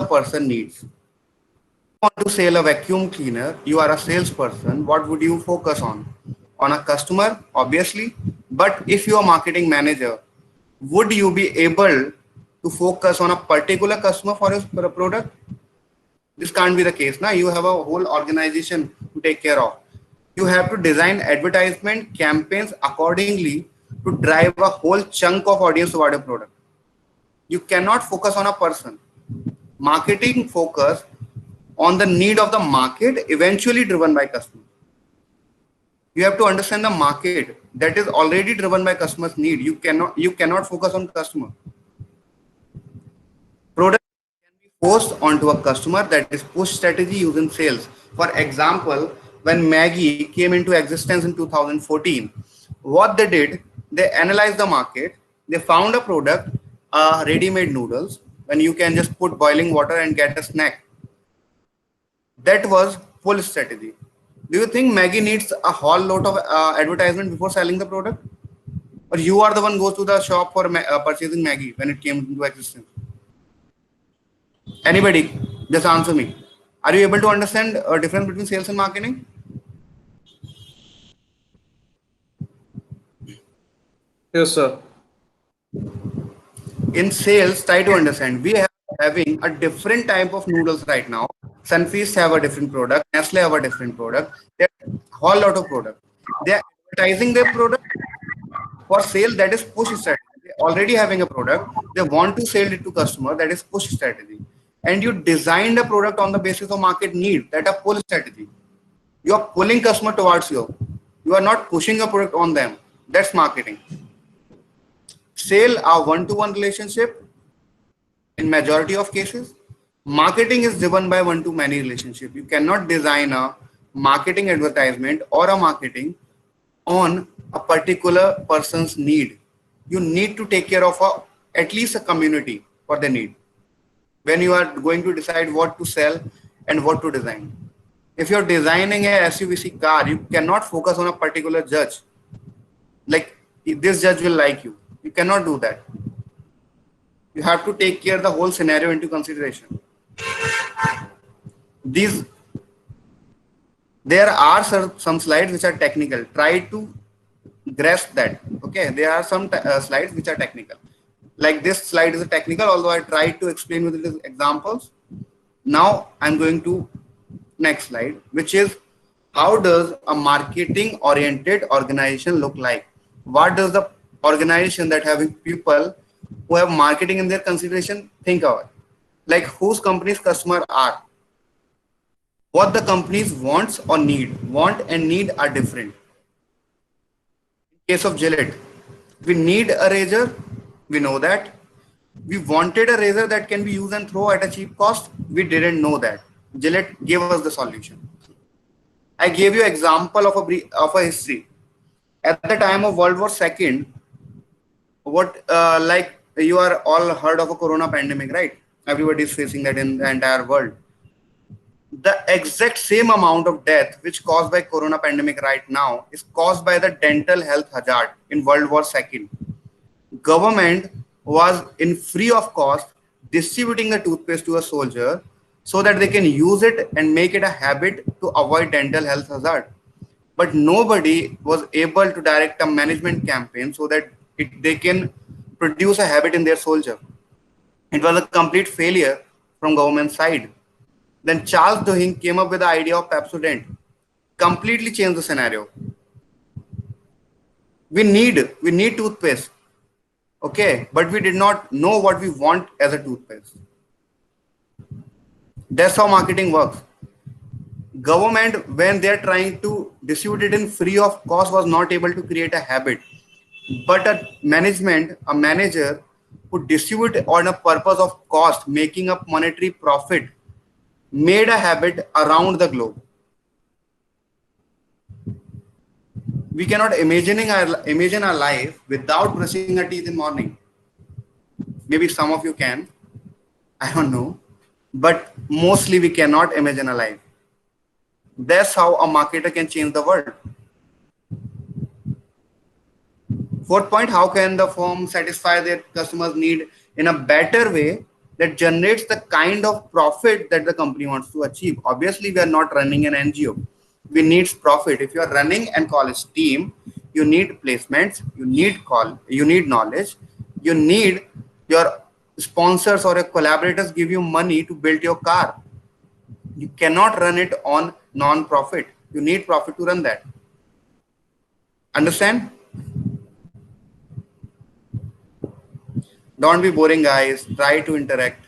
the person needs. Want to sell a vacuum cleaner, you are a salesperson, what would you focus on? On a customer, obviously. But if you are a marketing manager, would you be able to focus on a particular customer for your product? This can't be the case. Now you have a whole organization to take care of. You have to design advertisement campaigns accordingly to drive a whole chunk of audience toward a product. You cannot focus on a person. Marketing focus on the need of the market, eventually driven by customer. You have to understand the market that is already driven by customer's need. You cannot focus on customer. Product can be forced onto a customer, that is push strategy using sales. For example, when Maggie came into existence in 2014, what they did, they analyzed the market, they found a product, ready-made noodles, when you can just put boiling water and get a snack. That was full strategy. Do you think Maggie needs a whole lot of advertisement before selling the product? Or you are the one goes to the shop for purchasing Maggie when it came into existence? Anybody, just answer me. Are you able to understand a difference between sales and marketing? Yes, sir. In sales, try to understand. We are having a different type of noodles right now. Sunfeast have a different product. Nestle have a different product. There are a whole lot of product. They are advertising their product for sale. That is push strategy. They already having a product. They want to sell it to customer. That is push strategy. And you designed a product on the basis of market need. That a pull strategy. You are pulling customer towards you. You are not pushing a product on them. That's marketing. Sale a one-to-one relationship in majority of cases. Marketing is driven by one-to-many relationship. You cannot design a marketing advertisement or a marketing on a particular person's need. You need to take care of at least a community for the need when you are going to decide what to sell and what to design. If you're designing a SUVC car, you cannot focus on a particular judge. Like this judge will like you. You cannot do that. You have to take care the whole scenario into consideration. These there are some slides which are technical. Try to grasp that. Okay, there are some slides which are technical. Like this slide is a technical, although I tried to explain with these examples. Now I'm going to next slide, which is how does a marketing oriented organization look like? What does the organization that having people who have marketing in their consideration think about? Like whose company's customer are? What the companies wants or need. Want and need are different. In case of Gillette, we need a razor. We know that. We wanted a razor that can be used and throw at a cheap cost. We didn't know that. Gillette gave us the solution. I gave you example of a history. At the time of World War II, what like you are all heard of a corona pandemic, right? Everybody is facing that in the entire world. The exact same amount of death which caused by corona pandemic right now is caused by the dental health hazard in World War II. Government was in free of cost distributing the toothpaste to a soldier so that they can use it and make it a habit to avoid dental health hazard. But nobody was able to direct a management campaign so that they can produce a habit in their soldier. It was a complete failure from government side. Then Charles Duhigg came up with the idea of Pepsodent, completely changed the scenario. We need toothpaste, okay, but we did not know what we want as a toothpaste. That's how marketing works. Government, when they're trying to distribute it in free of cost, was not able to create a habit. But a manager who distribute on a purpose of cost, making up monetary profit, made a habit around the globe. We cannot imagine our life without brushing our teeth in morning. Maybe some of you can, I don't know, but mostly we cannot imagine a life. That's how a marketer can change the world. Fourth point, how can the firm satisfy their customers' need in a better way that generates the kind of profit that the company wants to achieve. Obviously, we are not running an NGO. We need profit. If you are running an college team, you need placements, you need knowledge, you need your sponsors or your collaborators give you money to build your car. You cannot run it on non-profit. You need profit to run that. Understand? Don't be boring, guys. Try to interact.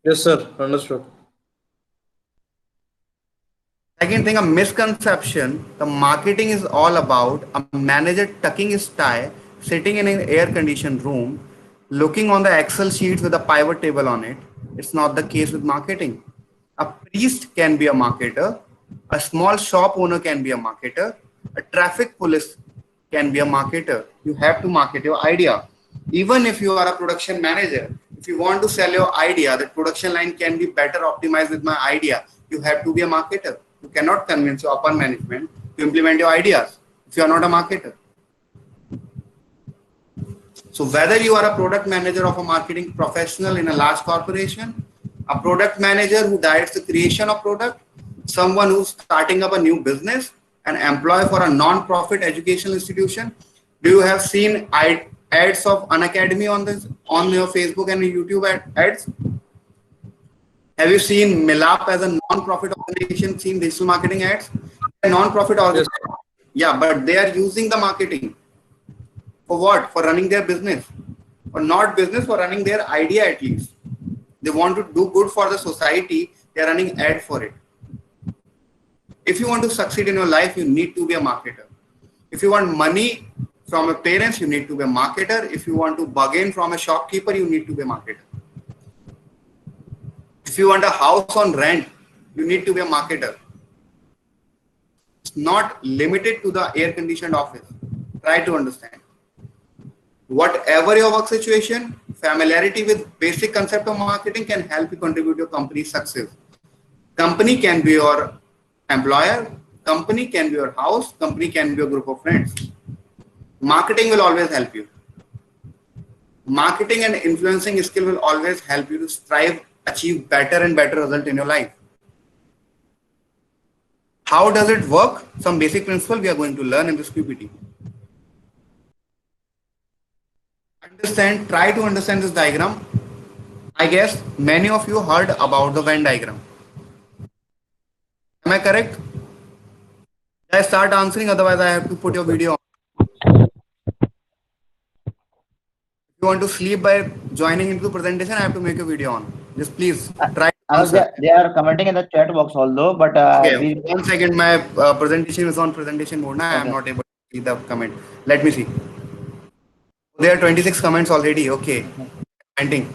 Yes, sir. Understood. Second thing, a misconception. The marketing is all about a manager tucking his tie, sitting in an air-conditioned room, looking on the Excel sheets with a pivot table on it. It's not the case with marketing. A priest can be a marketer. A small shop owner can be a marketer. A traffic police can be a marketer. You have to market your idea. Even if you are a production manager, if you want to sell your idea, that production line can be better optimized with my idea, you have to be a marketer. You cannot convince your upper management to implement your ideas if you are not a marketer. So whether you are a product manager of a marketing professional in a large corporation, a product manager who directs the creation of product, someone who's starting up a new business, an employee for a non-profit educational institution, do you have seen ads of Unacademy on your Facebook and YouTube ads? Have you seen Milap as a non-profit organization seen digital marketing ads? A non-profit organization. Yes. Yeah, but they are using the marketing. For what? For running their business. Or not business, for running their idea at least. They want to do good for the society. They are running ad for it. If you want to succeed in your life, you need to be a marketer. If you want money from your parents, you need to be a marketer. If you want to bargain from a shopkeeper, you need to be a marketer. If you want a house on rent, you need to be a marketer. It's not limited to the air-conditioned office. Try to understand. Whatever your work situation, familiarity with basic concept of marketing can help you contribute to your company's success. Company can be your employer, company can be your house, company can be your group of friends. Marketing will always help you. Marketing and influencing skill will always help you to strive, achieve better and better result in your life. How does it work? Some basic principle we are going to learn in this PPT. Try to understand this diagram. I guess many of you heard about the Venn diagram. Am I correct? I start answering, otherwise I have to put your video on. If you want to sleep by joining into the presentation, I have to make a video on. Just please try to answer. They are commenting in the chat box although, but Okay, 1 second, my presentation is on presentation mode now. I am not able to see the comment. Let me see. There are 26 comments already. Okay. Commenting.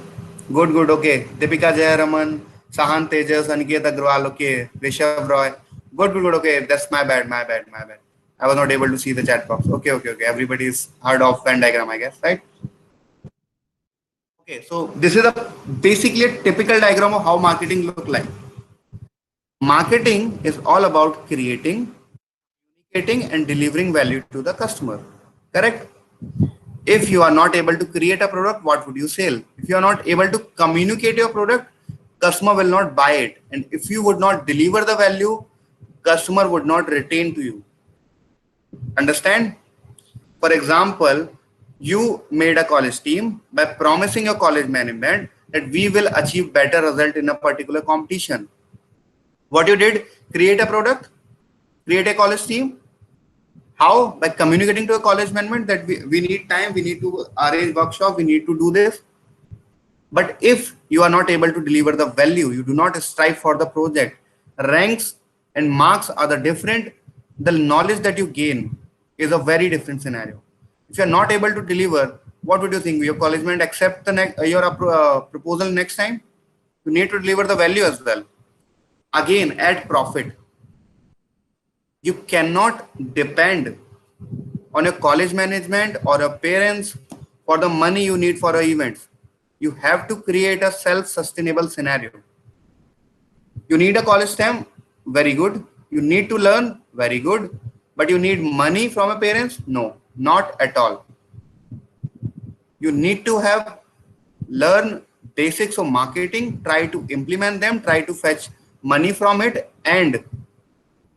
Good, good. Okay. Deepika Jayaraman, Sahan Tejas, Aniket Agrawal. Okay. Rishabh Roy. Good, good, good. Okay. That's my bad. I was not able to see the chat box. Okay. Everybody's heard of Venn diagram, I guess, right? Okay. So this is basically a typical diagram of how marketing look like. Marketing is all about creating, communicating, and delivering value to the customer. Correct? If you are not able to create a product, what would you sell? If you are not able to communicate your product, customer will not buy it. And if you would not deliver the value, customer would not retain to you. Understand? For example, you made a college team by promising your college management that we will achieve better result in a particular competition. What you did, create a product, create a college team. How? By communicating to a college management that we need time, we need to arrange workshop, we need to do this. But if you are not able to deliver the value, you do not strive for the project, ranks and marks are the different, the knowledge that you gain is a very different scenario. If you are not able to deliver, what would you think? Your college management accept your proposal next time? You need to deliver the value as well. Again, add profit. You cannot depend on your college management or your parents for the money you need for your events. You have to create a self-sustainable scenario. You need a college stamp, very good. You need to learn, very good. But you need money from your parents? No, not at all. You need to have learn basics of marketing, try to implement them, try to fetch money from it, and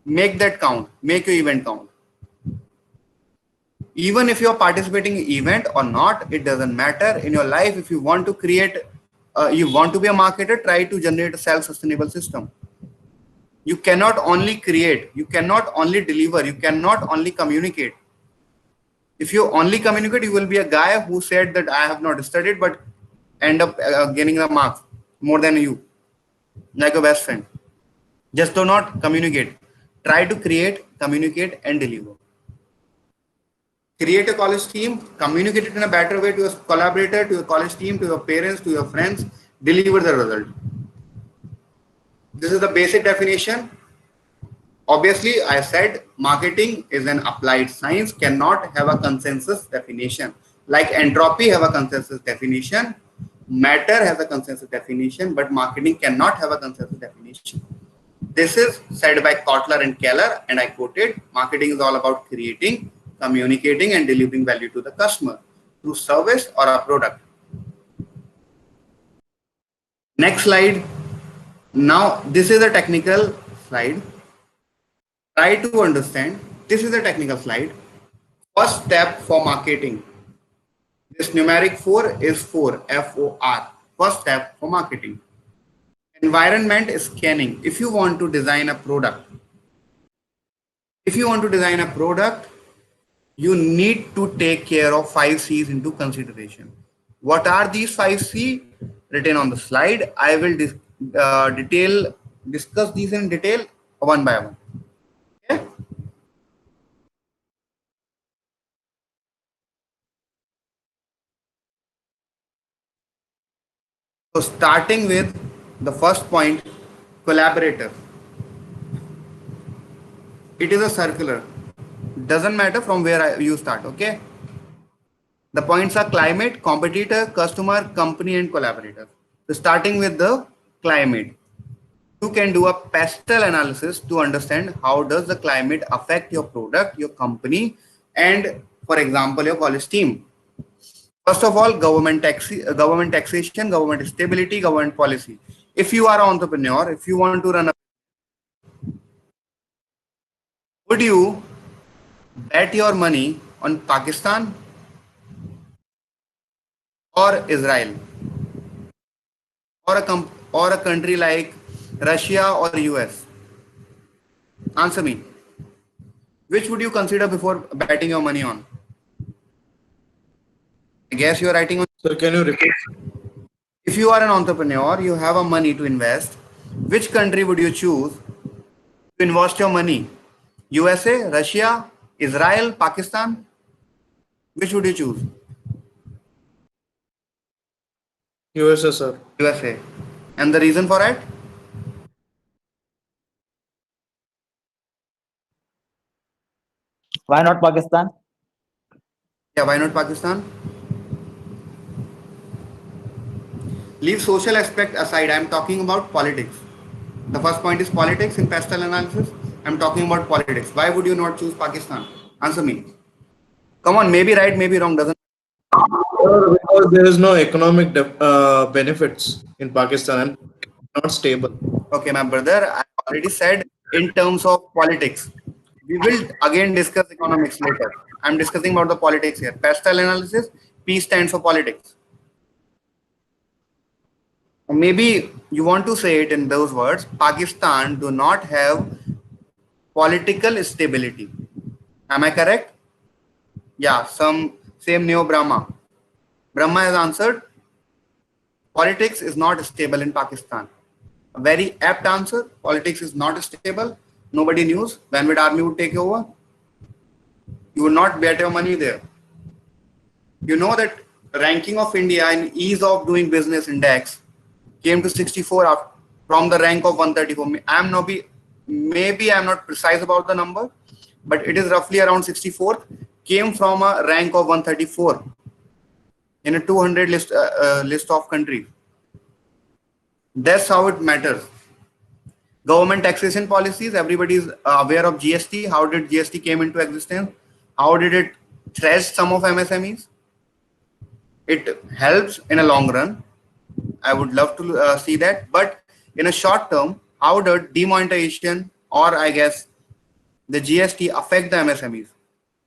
make that count, make your event count. Even if you're participating in event or not, it doesn't matter. In your life, if you want to create, you want to be a marketer, try to generate a self-sustainable system. You cannot only create, you cannot only deliver, you cannot only communicate. If you only communicate, you will be a guy who said that I have not studied, but end up getting the marks more than you, like a best friend. Just do not communicate. Try to create, communicate, and deliver. Create a college team, communicate it in a better way to your collaborator, to your college team, to your parents, to your friends, deliver the result. This is the basic definition. Obviously, I said marketing is an applied science, cannot have a consensus definition. Like entropy have a consensus definition, matter has a consensus definition, but marketing cannot have a consensus definition. This is said by Kotler and Keller, and I quoted, marketing is all about creating, communicating, and delivering value to the customer through service or a product. Next slide. Now, this is a technical slide. Try to understand. This is a technical slide. First step for marketing. This numeric 4 is 4, F-O-R. First step for marketing. Environment is scanning. If you want to design a product, you need to take care of 5 C's into consideration. What are these 5 C? Written on the slide. I will discuss these in detail one by one. Okay? So starting with the first point, collaborator. It is a circular. Doesn't matter from where you start, okay? The points are climate, competitor, customer, company, and collaborator. So starting with the climate, you can do a pastel analysis to understand how does the climate affect your product, your company, and for example, your college team. First of all, government taxation, government stability, government policy. If you are an entrepreneur, if you want to run a, would you bet your money on Pakistan or Israel or a country like Russia or US? Answer me. Which would you consider before betting your money on? I guess you are writing on. Sir, can you repeat? If you are an entrepreneur, you have a money to invest. Which country would you choose to invest your money? USA, Russia, Israel, Pakistan? Which would you choose? USA, sir. USA. And the reason for it? Why not Pakistan? Yeah, why not Pakistan? Leave social aspect aside. I'm talking about politics. The first point is politics in pastel analysis. I'm talking about politics. Why would you not choose Pakistan? Answer me. Come on, maybe right, maybe wrong. Doesn't. Sir, because there is no economic benefits in Pakistan and not stable. Okay, my brother. I already said in terms of politics. We will again discuss economics later. I'm discussing about the politics here. Pastel analysis. P stands for politics. Or maybe you want to say it in those words. Pakistan do not have political stability. Am I correct? Yeah, same Neo Brahma. Brahma has answered. Politics is not stable in Pakistan. A very apt answer. Politics is not stable. Nobody knows when would army would take over. You would not bet your money there. You know that ranking of India in ease of doing business index came to 64 from the rank of 134. Maybe I'm not precise about the number, but it is roughly around 64th. Came from a rank of 134 in a 200 list of countries. That's how it matters. Government taxation policies. Everybody is aware of GST. How did GST came into existence? How did it thresh some of MSMEs? it helps in a long run. I would love to see that. But in a short term, how does demonetization or I guess the GST affect the MSMEs?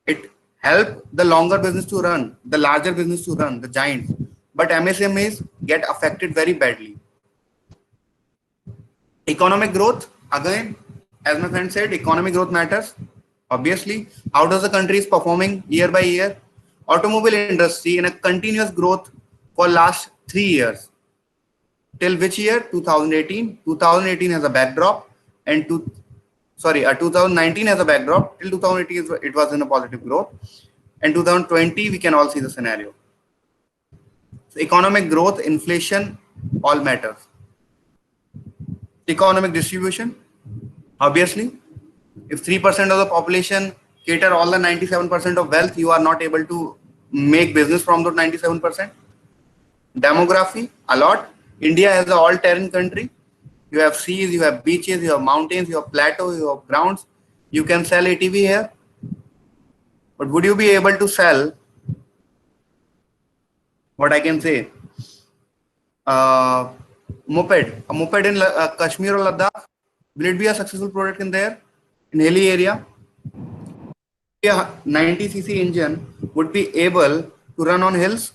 It help the longer business to run, the larger business to run, the giants. But MSMEs get affected very badly. Economic growth, again, as my friend said, economic growth matters. Obviously, how does the country is performing year by year? Automobile industry in a continuous growth for last 3 years. Till which year? 2018. 2018 has a backdrop, and 2019 has a backdrop. Till 2018 it was in a positive growth, and 2020 we can all see the scenario. So economic growth, inflation, all matters. Economic distribution, obviously, if 3% of the population cater all the 97% of wealth, you are not able to make business from those 97%. Demography, a lot. India is an all-terrain country. You have seas, you have beaches, you have mountains, you have plateaus, you have grounds. You can sell ATV here. But would you be able to sell, what I can say, moped? A moped in Kashmir or Ladakh, will it be a successful product in there, in hilly area? A 90cc engine would be able to run on hills?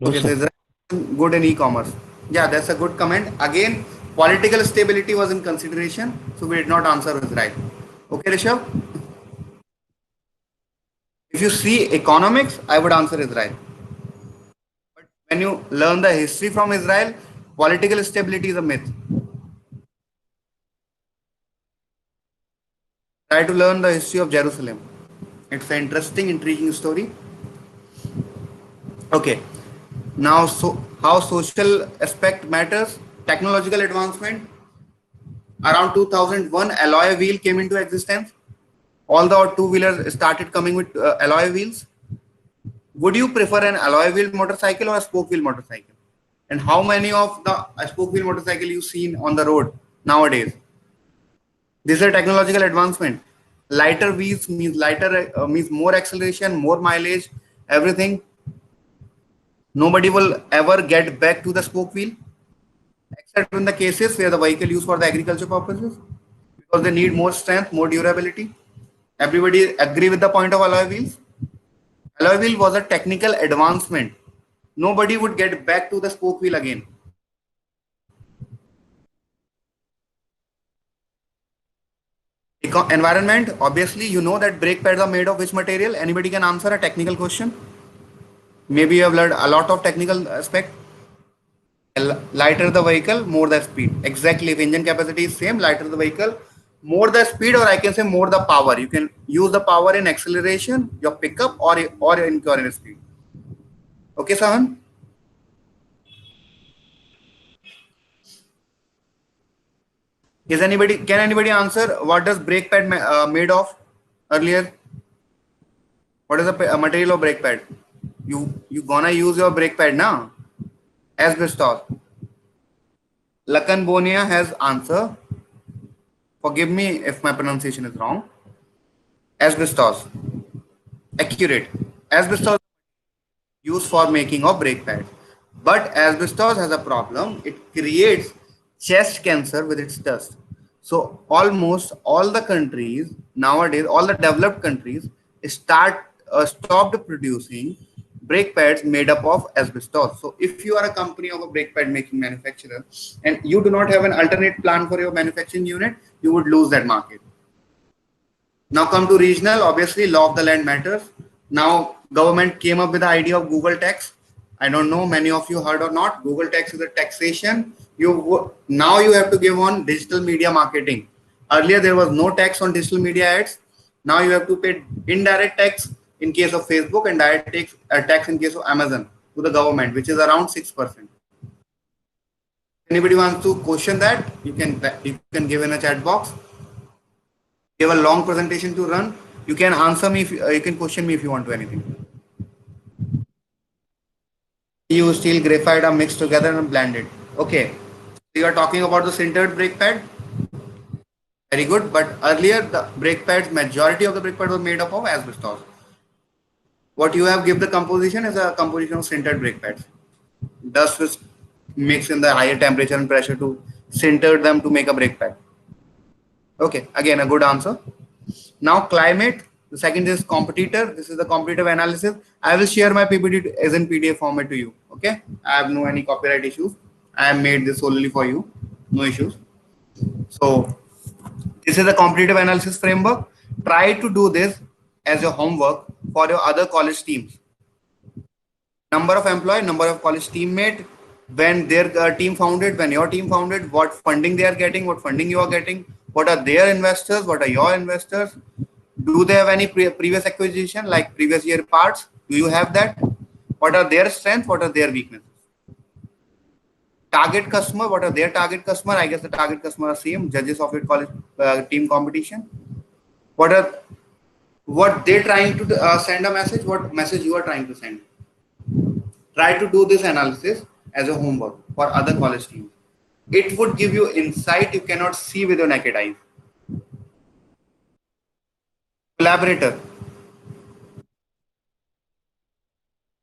Okay, so Israel is good in e-commerce. Yeah, that's a good comment. Again, political stability was in consideration, so we did not answer Israel. Okay, Rishabh? If you see economics, I would answer Israel. But when you learn the history from Israel, political stability is a myth. Try to learn the history of Jerusalem. It's an interesting, intriguing story. Okay. Now, so how social aspect matters? Technological advancement. Around 2001, alloy wheel came into existence. All the two-wheelers started coming with alloy wheels. Would you prefer an alloy wheel motorcycle or a spoke wheel motorcycle? And how many of the spoke wheel motorcycle you seen on the road nowadays? This is a technological advancement. Lighter wheels means means more acceleration, more mileage, everything. Nobody will ever get back to the spoke wheel, except in the cases where the vehicle used for the agriculture purposes, because they need more strength, more durability. Everybody agree with the point of alloy wheels? Alloy wheel was a technical advancement. Nobody would get back to the spoke wheel again. Environment, obviously, you know that brake pads are made of which material? Anybody can answer a technical question? Maybe you have learned a lot of technical aspect. Lighter the vehicle, more the speed. Exactly, if engine capacity is same, lighter the vehicle, more the speed, or I can say more the power. You can use the power in acceleration, your pickup, or in current speed. Okay, Sahan? Can anybody answer what does brake pad made of earlier? What is the material of brake pad? You gonna use your brake pad now? Asbestos. Lakan Bonia has answer. Forgive me if my pronunciation is wrong. Asbestos. Accurate. Asbestos used for making of brake pads. But asbestos has a problem. It creates chest cancer with its dust. So almost all the countries nowadays, all the developed countries stopped producing brake pads made up of asbestos. So if you are a company of a brake pad making manufacturer and you do not have an alternate plan for your manufacturing unit, you would lose that market. Now come to regional. Obviously, law of the land matters. Now government came up with the idea of Google tax. I don't know many of you heard or not. Google tax is a taxation. Now you have to give on digital media marketing. Earlier there was no tax on digital media ads. Now you have to pay indirect tax in case of Facebook and direct tax in case of Amazon to the government, which is around 6%. Anybody wants to question that? You can give in a chat box. You have a long presentation to run. You can answer me. You can question me if you want to anything. You steel graphite are mixed together and blended. Okay. So you are talking about the sintered brake pad. Very good. But earlier the brake pads, majority of the brake pads were made up of asbestos. What you have give the composition is a composition of sintered brake pads. Dust is mixed in the higher temperature and pressure to sinter them to make a brake pad. Okay, again a good answer. Now climate, the second is competitor. This is the competitive analysis. I will share my PPT as in PDF format to you. Okay, I have no any copyright issues. I have made this solely for you. No issues. So this is the competitive analysis framework. Try to do this as your homework for your other college teams. Number of employee, number of college teammate, when their team founded, when your team founded, what funding they are getting, what funding you are getting, what are their investors, what are your investors, do they have any previous acquisition like previous year parts, do you have that, what are their strengths, what are their weaknesses, target customer, what are their target customer, I guess the target customer are same, judges of your college team competition, what they trying to send a message, what message you are trying to send. Try to do this analysis as a homework for other college teams. It would give you insight you cannot see with your naked eyes. Collaborator.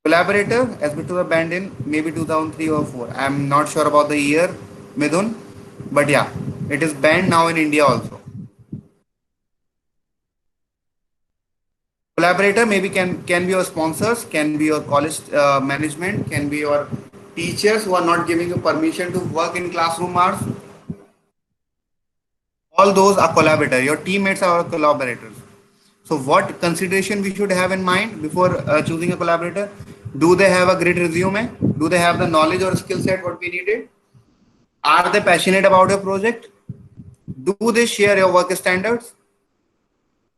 Collaborator has been to the band in maybe 2003 or 4. I'm not sure about the year, Midun, but yeah, it is banned now in India also. Collaborator maybe can be your sponsors, can be your college management, can be your teachers who are not giving you permission to work in classroom hours. All those are collaborators. Your teammates are collaborators. So what consideration we should have in mind before choosing a collaborator? Do they have a great resume? Do they have the knowledge or skill set what we needed? Are they passionate about your project? Do they share your work standards?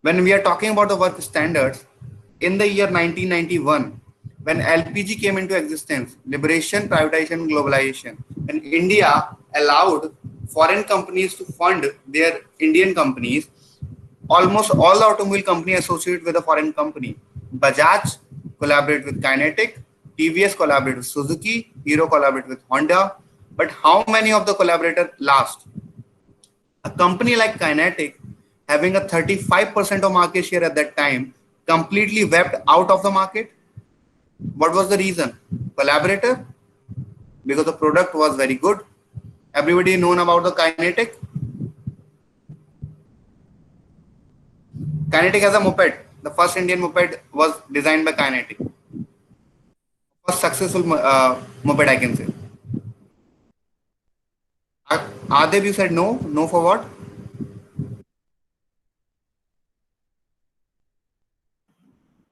When we are talking about the work standards, in the year 1991, when LPG came into existence, liberation, privatization, globalization, when India allowed foreign companies to fund their Indian companies, almost all the automobile companies associated with a foreign company. Bajaj collaborate with Kinetic, TVS collaborate with Suzuki, Hero collaborate with Honda. But how many of the collaborators last? A company like Kinetic, having a 35% of market share at that time, completely wept out of the market. What was the reason? Collaborator, because the product was very good. Everybody known about the Kinetic. Kinetic has a moped. The first Indian moped was designed by Kinetic. First successful moped, I can say. Adev, you said no. No for what?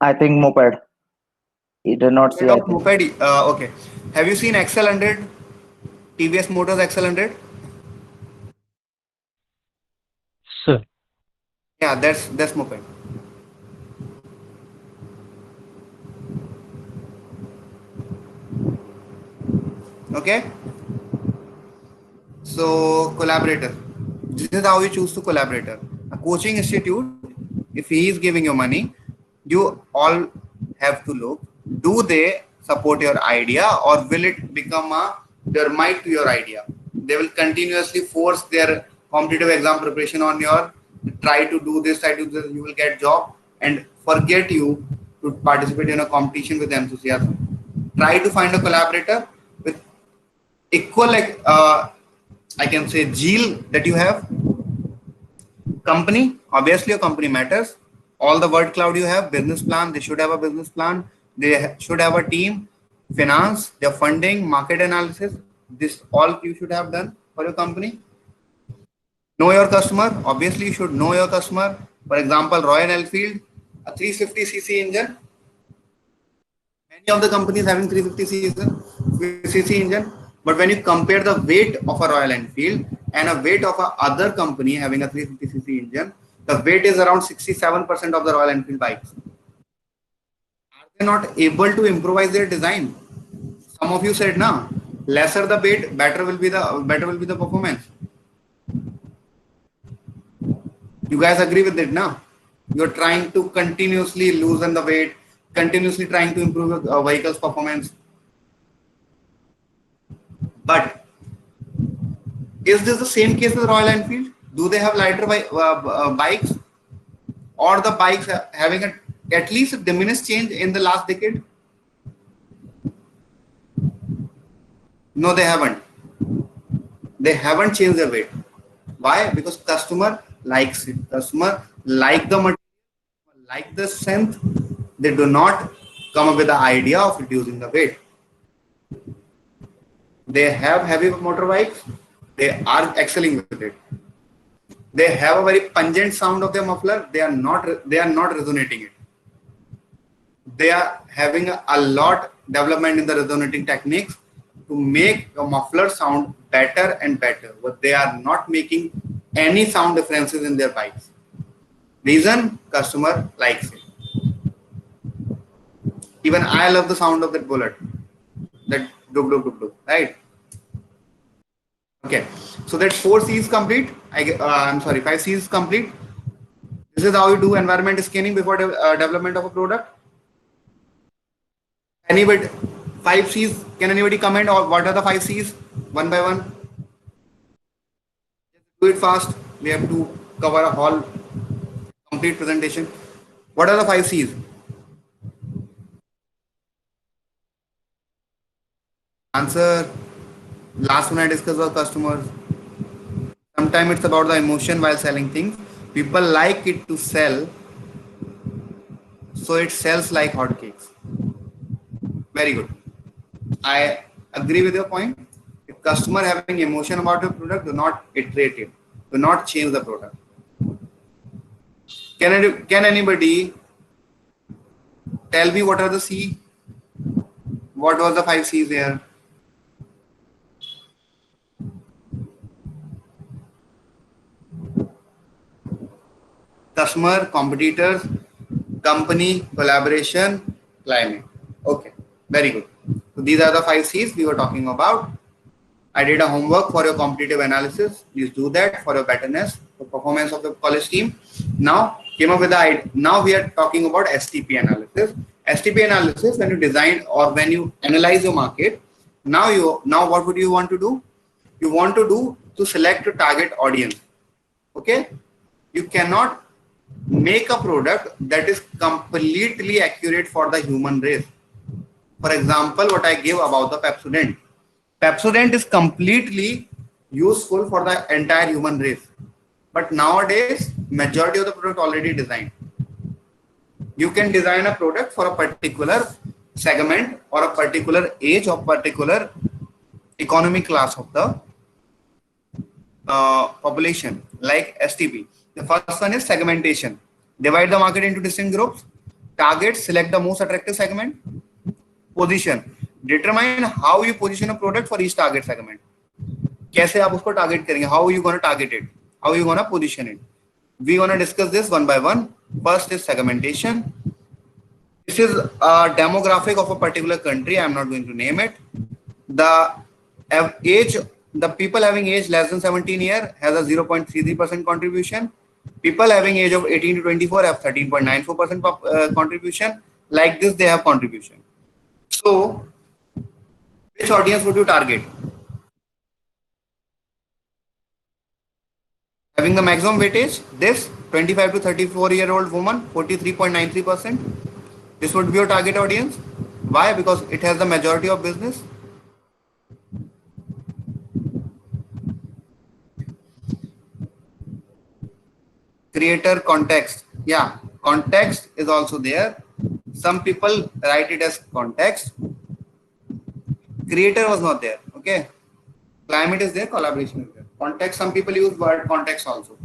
I think moped. He did not say. I think. Moped. Okay. Have you seen XL100? TVS Motors XL100? Sir, Yeah, that's moped. Okay. So collaborator. This is how you choose to collaborator. A coaching institute, if he is giving you money, you all have to look. Do they support your idea or will it become a termite to your idea? They will continuously force their competitive exam preparation on your try to do this, try to do this, you will get job and forget you to participate in a competition with enthusiasm. Try to find a collaborator with equal like I can say zeal that you have. Company, obviously your company matters. All the word cloud you have, business plan, they should have a business plan. They should have a team, finance, their funding, market analysis. This all you should have done for your company. Know your customer. Obviously, you should know your customer. For example, Royal Enfield, a 350cc engine. Many of the companies having 350cc engine, but when you compare the weight of a Royal Enfield and a weight of a other company having a 350cc engine, the weight is around 67% of the Royal Enfield bikes. Are they not able to improvise their design? Some of you said, "Na, lesser the weight, better will be the performance." You guys agree with it, na? You're trying to continuously loosen the weight, continuously trying to improve your vehicle's performance. But is this the same case with Royal Enfield? Do they have lighter bikes, or the bikes having a at least diminished change in the last decade? No, they haven't. They haven't changed their weight. Why? Because customer likes it. Customer like the material, like the strength. They do not come up with the idea of reducing the weight. They have heavy motorbikes. They are excelling with it. They have a very pungent sound of their muffler. They are not resonating it. They are having a lot development in the resonating techniques to make your muffler sound better and better, but they are not making any sound differences in their bikes. Reason? Customer likes it. Even I love the sound of that bullet, that dub dub dub dub, right? Okay, so that 4C is complete. I'm sorry, 5C is complete. This is how you do environment scanning before development of a product. Anybody, 5Cs, can anybody comment or what are the 5Cs one by one? Do it fast. We have to cover a whole complete presentation. What are the 5Cs? Answer. Last one I discussed was customers. Sometimes it's about the emotion while selling things. People like it to sell, so it sells like hotcakes. Very good. I agree with your point. If customer having emotion about your product, do not iterate it. Do not change the product. Can anybody tell me what are the C? What was the 5Cs there? Customer, competitors, company, collaboration, climate. Okay, very good. So these are the 5Cs we were talking about. I did a homework for your competitive analysis. Please do that for your betterness, the performance of the college team. Now came up with the idea. Now we are talking about STP analysis. STP analysis, when you design or when you analyze your market, now what would you want to do? You want to select a target audience. Okay, you cannot make a product that is completely accurate for the human race. For example, what I gave about the Pepsodent. Pepsodent is completely useful for the entire human race. But nowadays, majority of the product already designed. You can design a product for a particular segment or a particular age or particular economic class of the population, like STP. The first one is segmentation. Divide the market into distinct groups. Target, select the most attractive segment. Position, determine how you position a product for each target segment. कैसे आप उसको target करेंगे? How are you going to target it? How are you going to position it? We going to discuss this one by one. First is segmentation. This is a demographic of a particular country. I am not going to name it. The age, the people having age less than 17 years has a 0.33% contribution. People having age of 18 to 24 have 13.94% contribution. Like this, they have contribution. So, which audience would you target? Having the maximum weightage, this 25 to 34-year-old woman, 43.93%. This would be your target audience. Why? Because it has the majority of business. Creator context. Yeah, context is also there. Some people write it as context. Creator was not there. Okay. Climate is there, collaboration is there. Context, some people use word context also.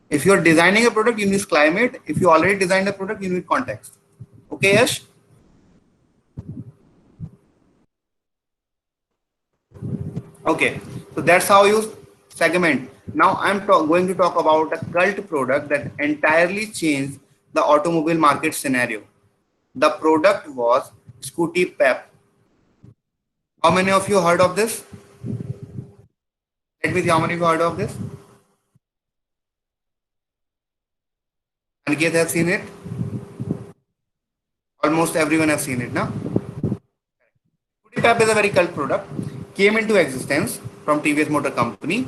If you're designing a product, you need climate. If you already designed a product, you need context. Okay, Yash? Okay, so that's how you segment. Now I'm going to talk about a cult product that entirely changed the automobile market scenario. The product was Scooty Pep. How many of you heard of this? Let me see how many of you heard of this. Aniket has seen it. Almost everyone has seen it now. Scooty Pep is a very cult product. Came into existence from TVS Motor Company.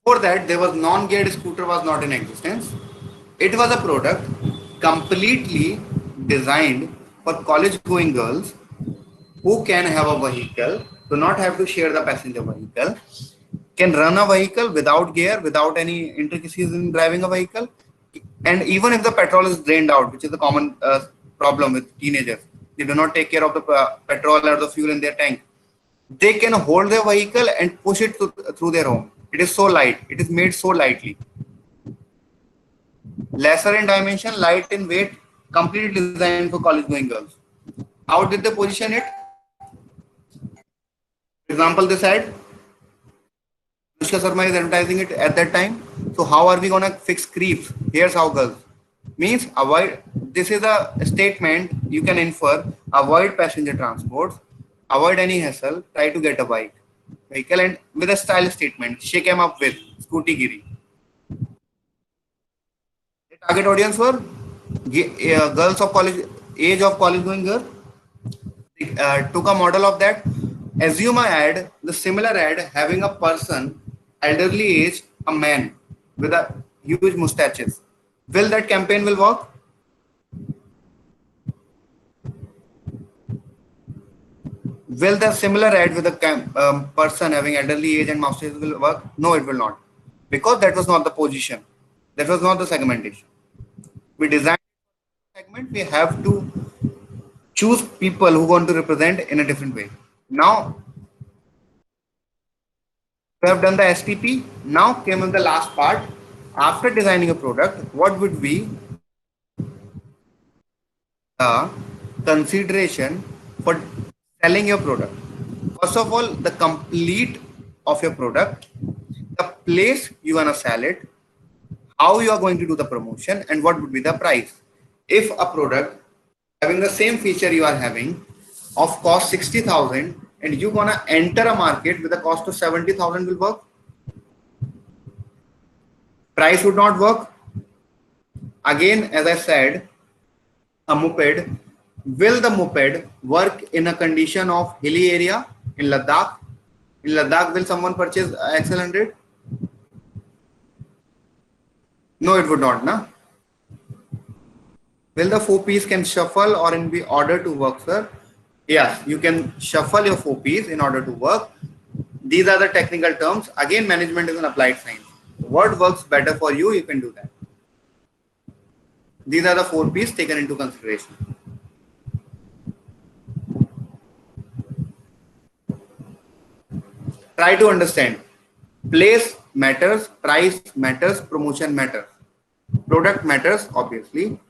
Before that, there was non-geared scooter was not in existence. It was a product completely designed for college going girls who can have a vehicle, do not have to share the passenger vehicle, can run a vehicle without gear, without any intricacies in driving a vehicle. And even if the petrol is drained out, which is a common problem with teenagers, they do not take care of the petrol or the fuel in their tank. They can hold their vehicle and push it through their home. It is so light. It is made so lightly. Lesser in dimension, light in weight, completely designed for college going girls. How did they position it? For example, this ad, Anushka Sharma is advertising it at that time. So how are we gonna fix creeps? Here's how, girls. Means avoid. This is a statement you can infer. Avoid passenger transports. Avoid any hassle. Try to get a vehicle, and with a style statement. Shake 'em up with Scooty Giri. The target audience were girls of college, age of college going girl. Took a model of that. Assume a ad, the similar ad having a person, elderly age, a man with a huge mustaches. Will that campaign will work? Will the similar ad with a person having elderly age and mustaches will work? No, it will not, because that was not the position. That was not the segmentation. We designed segment. We have to choose people who want to represent in a different way. Now we have done the STP. Now came in the last part. After designing a product, what would be the consideration for selling your product? First of all, the complete of your product, the place you wanna sell it, how you are going to do the promotion, and what would be the price. If a product having the same feature you are having of cost 60,000 and you gonna enter a market with a cost of 70,000 will work? Price would not work. Again, as I said, a moped, will the moped work in a condition of hilly area in Ladakh? In Ladakh, will someone purchase XL100? No, it would not, na? Will the 4-piece can shuffle or in be order to work, sir? Yes, you can shuffle your 4-piece in order to work. These are the technical terms. Again, management is an applied science. What works better for you, you can do that. These are the 4-piece taken into consideration. Try to understand. Place matters, price matters, promotion matters. Product matters, obviously.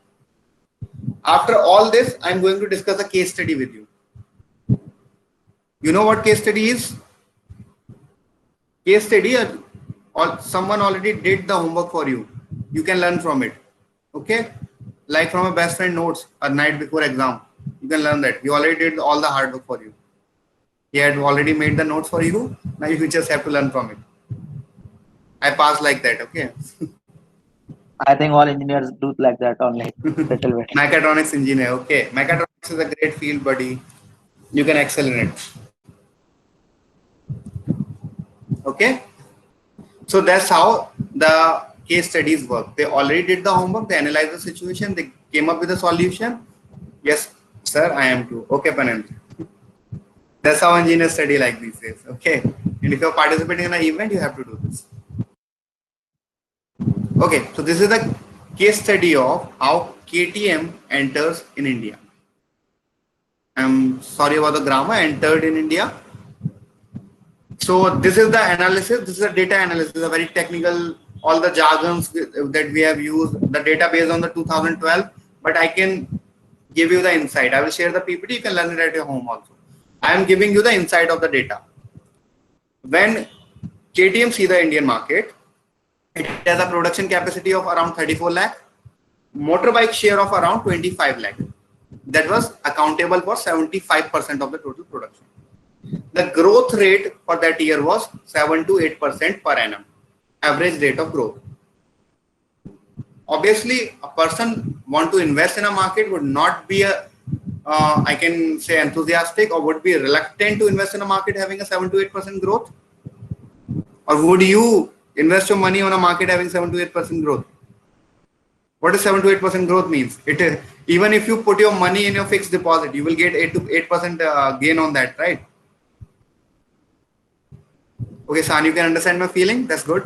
After all this, I'm going to discuss a case study with you. You know what case study is? Case study, someone already did the homework for you. You can learn from it. Okay? Like from a best friend notes a night before exam. You can learn that. He already did all the hard work for you. He had already made the notes for you. Now you just have to learn from it. I pass like that, okay? I think all engineers do like that only. Little bit. Mechatronics engineer, okay. Mechatronics is a great field, buddy. You can excel in it. Okay? So that's how the case studies work. They already did the homework, they analyzed the situation, they came up with a solution. Yes, sir, I am too. Okay, Panel. That's how engineers study like these days. Okay. And if you're participating in an event, you have to do this. Okay, so this is the case study of how KTM enters in India. I'm sorry about the grammar, entered in India. So this is the analysis, this is a data analysis, a very technical, all the jargons that we have used, the data based on the 2012, but I can give you the insight. I will share the PPT, you can learn it at your home also. I am giving you the insight of the data. When KTM see the Indian market, it has a production capacity of around 34 lakh, motorbike share of around 25 lakh. That was accountable for 75% of the total production. The growth rate for that year was 7 to 8% per annum, average rate of growth. Obviously, a person want to invest in a market would not be a, I can say enthusiastic, or would be reluctant to invest in a market having a 7 to 8% growth. Or would you invest your money on a market having 7 to 8% growth? What does 7 to 8% growth means? It is, even if you put your money in your fixed deposit, you will get 8 to 8% gain on that, right? Okay, San, you can understand my feeling. That's good.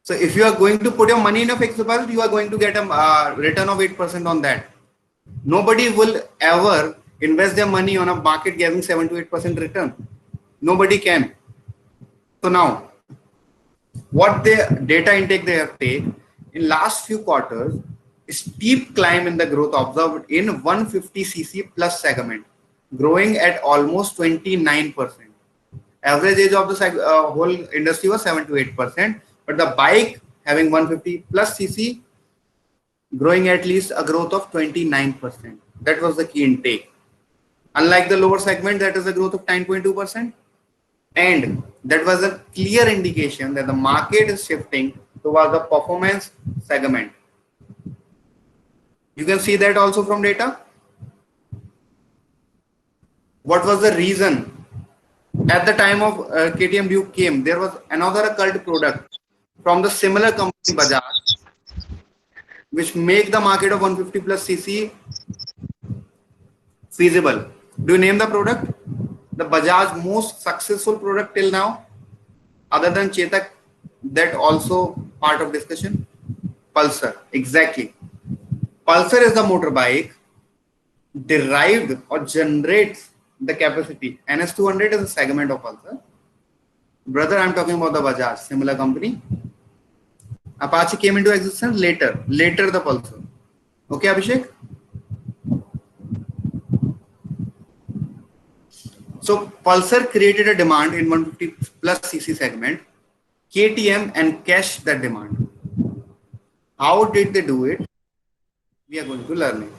So if you are going to put your money in a fixed deposit, you are going to get a return of 8% on that. Nobody will ever invest their money on a market giving 7 to 8% return. Nobody can. So now, what the data intake they have taken in last few quarters, steep climb in the growth observed in 150cc plus segment, growing at almost 29%. Average age of the whole industry was 7 to 8%, but the bike having 150 plus cc growing at least a growth of 29%. That was the key intake. Unlike the lower segment, that is a growth of 9.2%. And that was a clear indication that the market is shifting towards the performance segment. You can see that also from data. What was the reason? At the time of KTM Duke came, there was another cult product from the similar company Bajaj, which make the market of 150 plus cc feasible. Do you name the product? The Bajaj most successful product till now, other than Chetak, that also part of discussion? Pulsar, exactly. Pulsar is the motorbike derived or generates the capacity. NS200 is a segment of Pulsar. Brother, I'm talking about the Bajaj, similar company. Apache came into existence later the Pulsar. Okay, Abhishek? So Pulsar created a demand in 150 plus cc segment. KTM encashed that demand. How did they do it? We are going to learn it.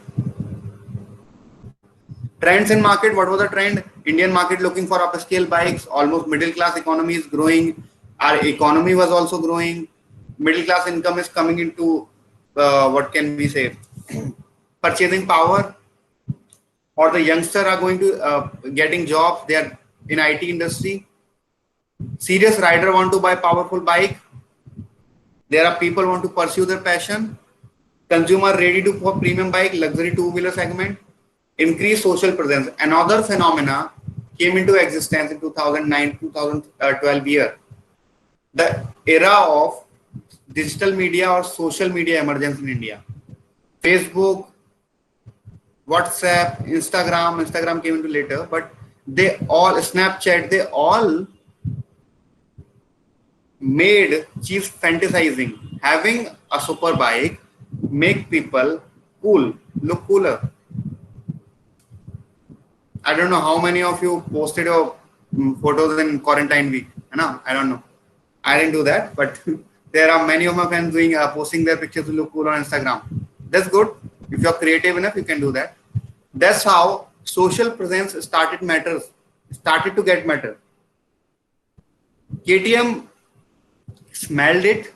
Trends in market. What was the trend? Indian market looking for upscale bikes. Almost middle class economy is growing. Our economy was also growing. Middle class income is coming into what can we say? Purchasing power. Or the youngster are going to getting jobs. They are in IT industry. Serious rider want to buy powerful bike. There are people want to pursue their passion. Consumer ready to for premium bike, luxury two-wheeler segment. Increase social presence. Another phenomena came into existence in 2009-2012 year. The era of digital media or social media emergence in India. Facebook, WhatsApp, Instagram came into later, but they all, Snapchat, they all made chiefs fantasizing. Having a super bike make people cool, look cooler. I don't know how many of you posted your photos in quarantine week. I don't know. I didn't do that, but there are many of my friends doing posting their pictures to look cool on Instagram. That's good. If you're creative enough, you can do that. That's how social presence started to get matter. KTM smelled it,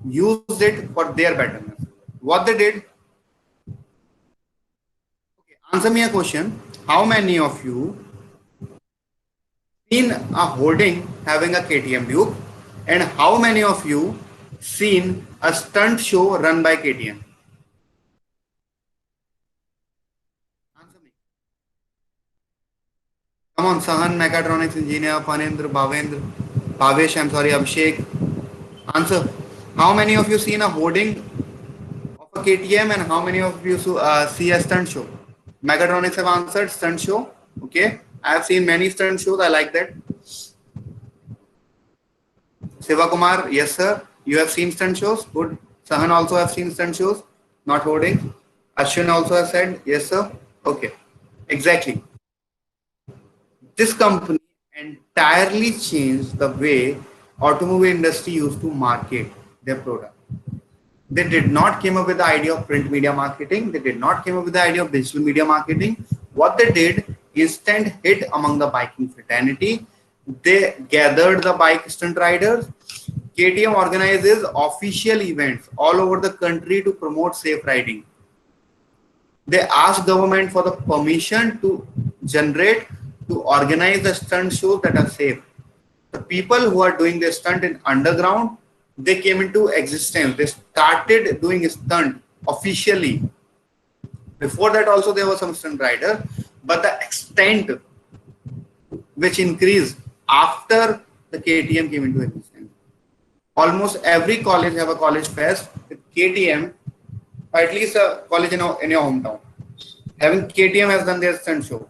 used it for their betterness. What they did? Okay, answer me a question. How many of you seen a hoarding having a KTM Duke, and how many of you seen a stunt show run by KTM? Answer me. Come on, Sahan, mechatronics engineer, Panendra, Bhavesh, I'm sorry, Abhishek. Answer. How many of you seen a hoarding of a KTM, and how many of you see a stunt show? Mechatronics have answered stunt show. Okay. I have seen many stunt shows. I like that. Siva Kumar, yes sir. You have seen stunt shows. Good. Sahan also have seen stunt shows. Not hoarding. Ashwin also has said yes sir. Okay. Exactly. This company entirely changed the way automobile industry used to market their product. They did not came up with the idea of print media marketing. They did not came up with the idea of digital media marketing. What they did, instant hit among the biking fraternity. They gathered the bike stunt riders. KTM organizes official events all over the country to promote safe riding. They asked government for the permission to organize the stunt shows that are safe. The people who are doing the stunt in underground, they came into existence. They started doing stunt officially. Before that also there was some stunt rider, but the extent which increased after the KTM came into existence. Almost every college have a college fest with KTM, or at least a college in your hometown. Having KTM has done their stunt show.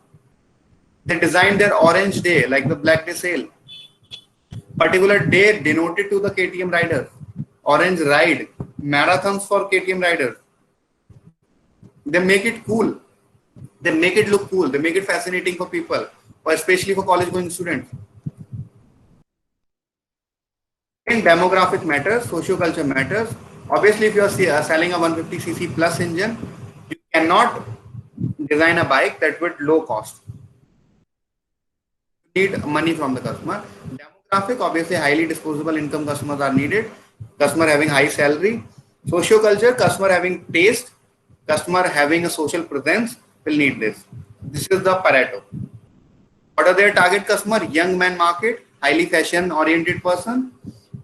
They designed their orange day like the Black Day sale. Particular day denoted to the KTM riders. Orange ride, marathons for KTM riders. They make it cool. They make it look cool. They make it fascinating for people, or especially for college going students. In demographic matters, socio-culture matters. Obviously, if you are selling a 150cc plus engine, you cannot design a bike that with low cost. You need money from the customer. Demographic, obviously, highly disposable income customers are needed. Customer having high salary. Socio-culture, customer having taste, customer having a social presence will need this. This is the Pareto. What are their target customer? Young man market, highly fashion oriented person,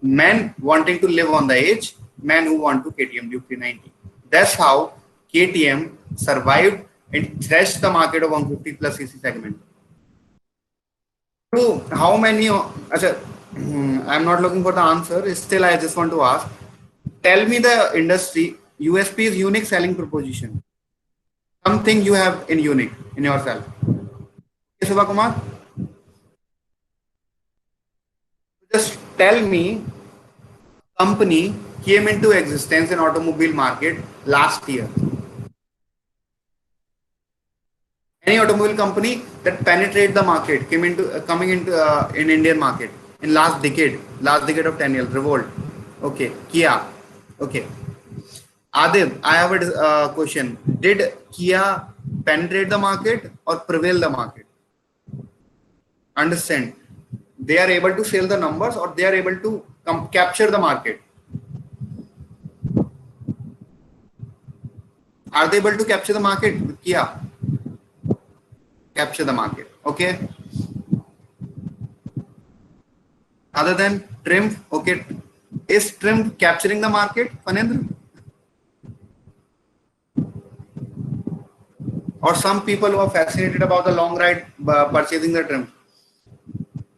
men wanting to live on the edge, men who want to KTM Duke 390. That's how KTM survived and thrashed the market of 150 plus cc segment. So how many? I'm not looking for the answer. Still, I just want to ask. Tell me the industry. USP is unique selling proposition. Something you have in unique in yourself. Shiva Kumar, just tell me, company came into existence in automobile market last year. Any automobile company that penetrate the market coming into in Indian market in last decade of 10 years. Revolt, okay. Kia, okay. Adib, I have a question. Did Kia penetrate the market or prevail the market? Understand? They are able to sell the numbers, or they are able to capture the market. Are they able to capture the market with Kia? Capture the market, okay. Other than Triumph, okay. Is Triumph capturing the market, Phanendra? Or some people who are fascinated about the long ride purchasing the Triumph.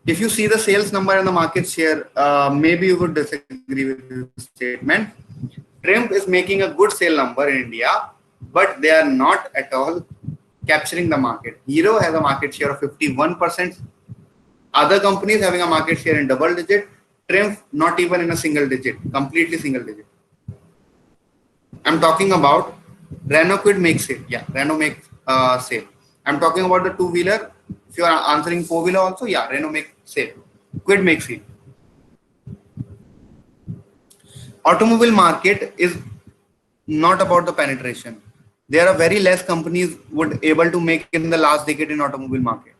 If you see the sales number and the market share, maybe you would disagree with this statement. Triumph is making a good sale number in India, but they are not at all capturing the market. Hero has a market share of 51%. Other companies having a market share in double digit. Triumph not even in a single digit, completely single digit. I'm talking about Renault Kwid makes it. Yeah, Renault makes sale. I'm talking about the two-wheeler. If you are answering four-wheeler also, yeah, Renault makes sale. Kwid makes it. Automobile market is not about the penetration. There are very less companies would able to make in the last decade in automobile market.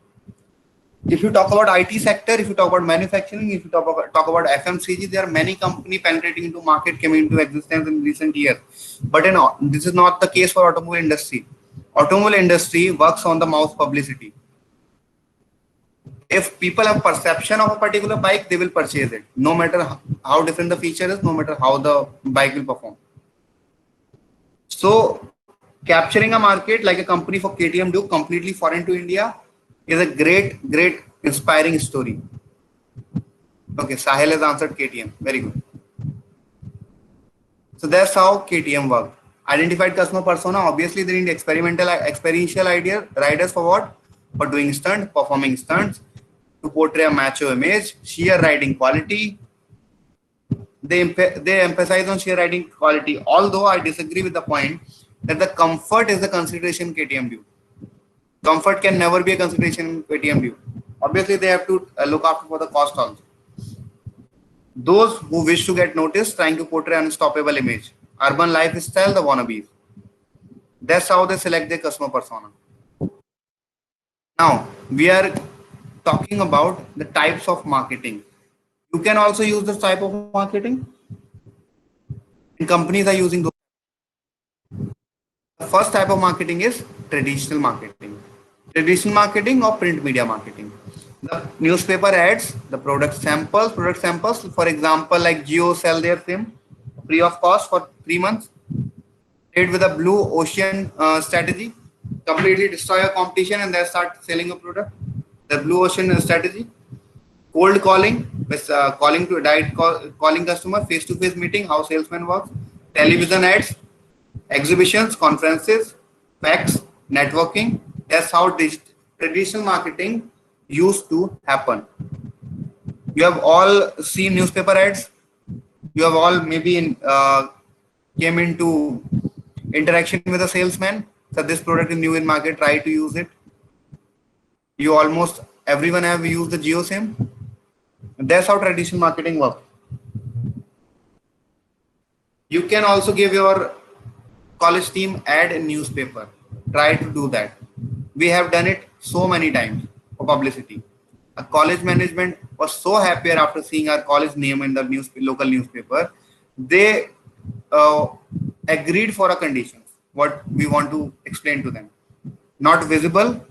If you talk about IT sector, if you talk about manufacturing, if you talk about FMCG, there are many companies penetrating into market coming into existence in recent years. But this is not the case for automobile industry. Automobile industry works on the mouth publicity. If people have perception of a particular bike, they will purchase it, no matter how different the feature is, no matter how the bike will perform. So capturing a market like a company for KTM Duke completely foreign to India is a great inspiring story. Okay, Sahil has answered KTM. Very good. So that's how KTM worked. Identified customer persona. Obviously, they need experiential riders for what? For doing stunts, performing stunts, to portray a macho image, sheer riding quality. They emphasize on sheer riding quality. Although I disagree with the point that the comfort is the consideration in KTM Duke. Comfort can never be a consideration in KTM Duke. Obviously, they have to look after for the cost also. Those who wish to get noticed, trying to portray an unstoppable image. Urban lifestyle, the wannabes. That's how they select their customer persona. Now, we are talking about the types of marketing. You can also use this type of marketing. And companies are using those. The first type of marketing is traditional marketing. Traditional marketing or print media marketing. The newspaper ads, the product samples. For example, like Jio sell their SIM free of cost for 3 months. Trade with a blue ocean strategy, completely destroy a competition and then start selling a product. The blue ocean strategy. Cold calling, with calling to calling customer, face-to-face meeting, how salesman works. Television ads, exhibitions, conferences, facts, networking. That's how traditional marketing used to happen. You have all seen newspaper ads. You have all maybe came into interaction with a salesman. So this product is new in market. Try to use it. You almost everyone have used the Geo SIM. That's how traditional marketing works. You can also give your college team ad in newspaper. Try to do that. We have done it so many times for publicity. A college management was so happier after seeing our college name in the local newspaper. They uh, agreed for a condition. What we want to explain to them. Not visible.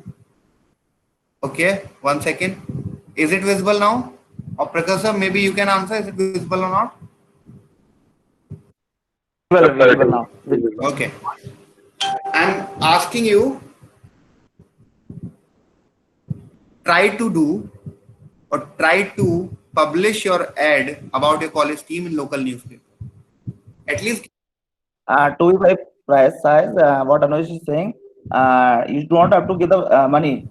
Okay, 1 second. Is it visible now? Or Prakash, maybe you can answer. Is it visible or not? Visible now. Visible. Okay. I'm asking you, try to do or try to publish your ad about your college team in local newspaper. At least To be price size, what Anush is saying, you don't have to give the money.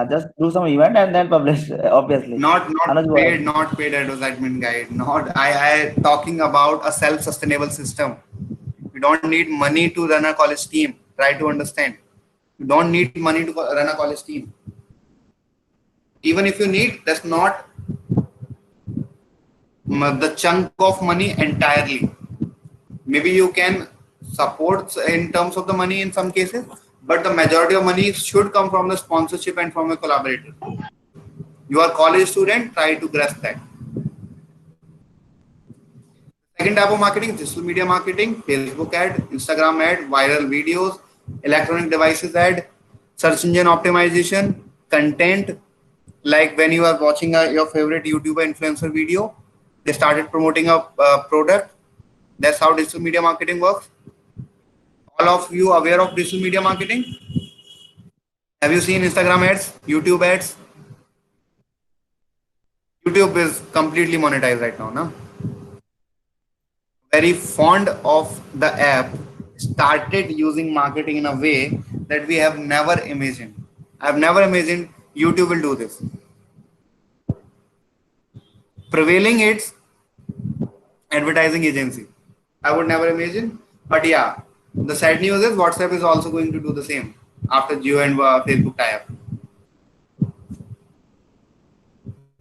Just do some event and then publish. Obviously, not Anuj, go ahead. not paid advertisement guide. Not I talking about a self-sustainable system. You don't need money to run a college team. Try to understand. You don't need money to run a college team. Even if you need, that's not the chunk of money entirely. Maybe you can support in terms of the money in some cases, but the majority of money should come from the sponsorship and from a collaborator. You are a college student, try to grasp that. Second type of marketing, digital media marketing, Facebook ad, Instagram ad, viral videos, electronic devices ad, search engine optimization, content. Like when you are watching your favorite YouTuber influencer video, they started promoting a product. That's how digital media marketing works. All of you aware of digital media marketing? Have you seen Instagram ads, YouTube ads? YouTube is completely monetized right now, no? Very fond of the app, started using marketing in a way that we have never imagined. I've never imagined YouTube will do this. Prevailing its advertising agency. I would never imagine. But yeah, the sad news is WhatsApp is also going to do the same after Jio and Facebook tie-up.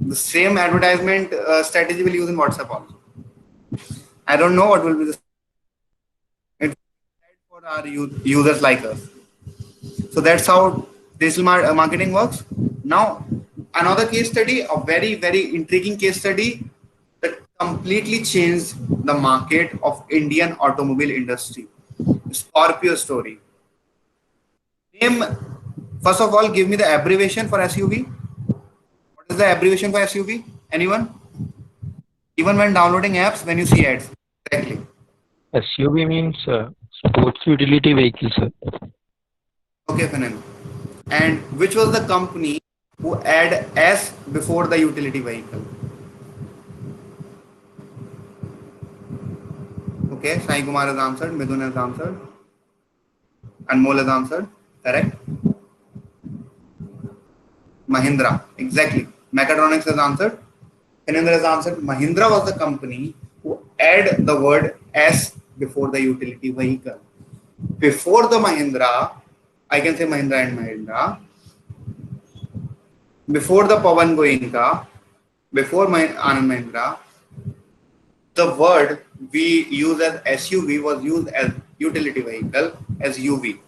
The same advertisement strategy will use in WhatsApp also. I don't know what will be the for our users like us. So that's how digital marketing works. Now, another case study, a very, very intriguing case study that completely changed the market of Indian automobile industry. Scorpio story. Name, first of all, give me the abbreviation for SUV. What is the abbreviation for SUV? Anyone? Even when downloading apps, when you see ads. Exactly. SUV means sports utility vehicle, sir. Okay, Fanan. And which was the company who add S before the utility vehicle? Okay, Sai Kumar has answered, Midun has answered, Anmol has answered. Correct. Mahindra, exactly. Mechatronics has answered. Finendra has answered. Mahindra was the company who add the word S before the utility vehicle. Before the Mahindra, I can say Mahindra and Mahindra. Before the Pawan Goenka, before Anand Mahindra, the word we use as SUV was used as utility vehicle as UV.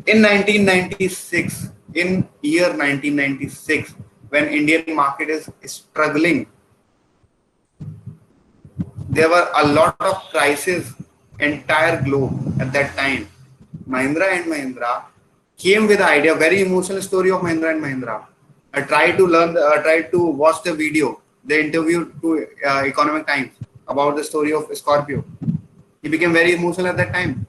In 1996, in year 1996, when Indian market is struggling, there were a lot of crises entire globe at that time. Mahindra and Mahindra came with the idea, very emotional story of Mahindra and Mahindra. I tried to learn, tried to watch the video, the interview to Economic Times about the story of Scorpio. He became very emotional at that time.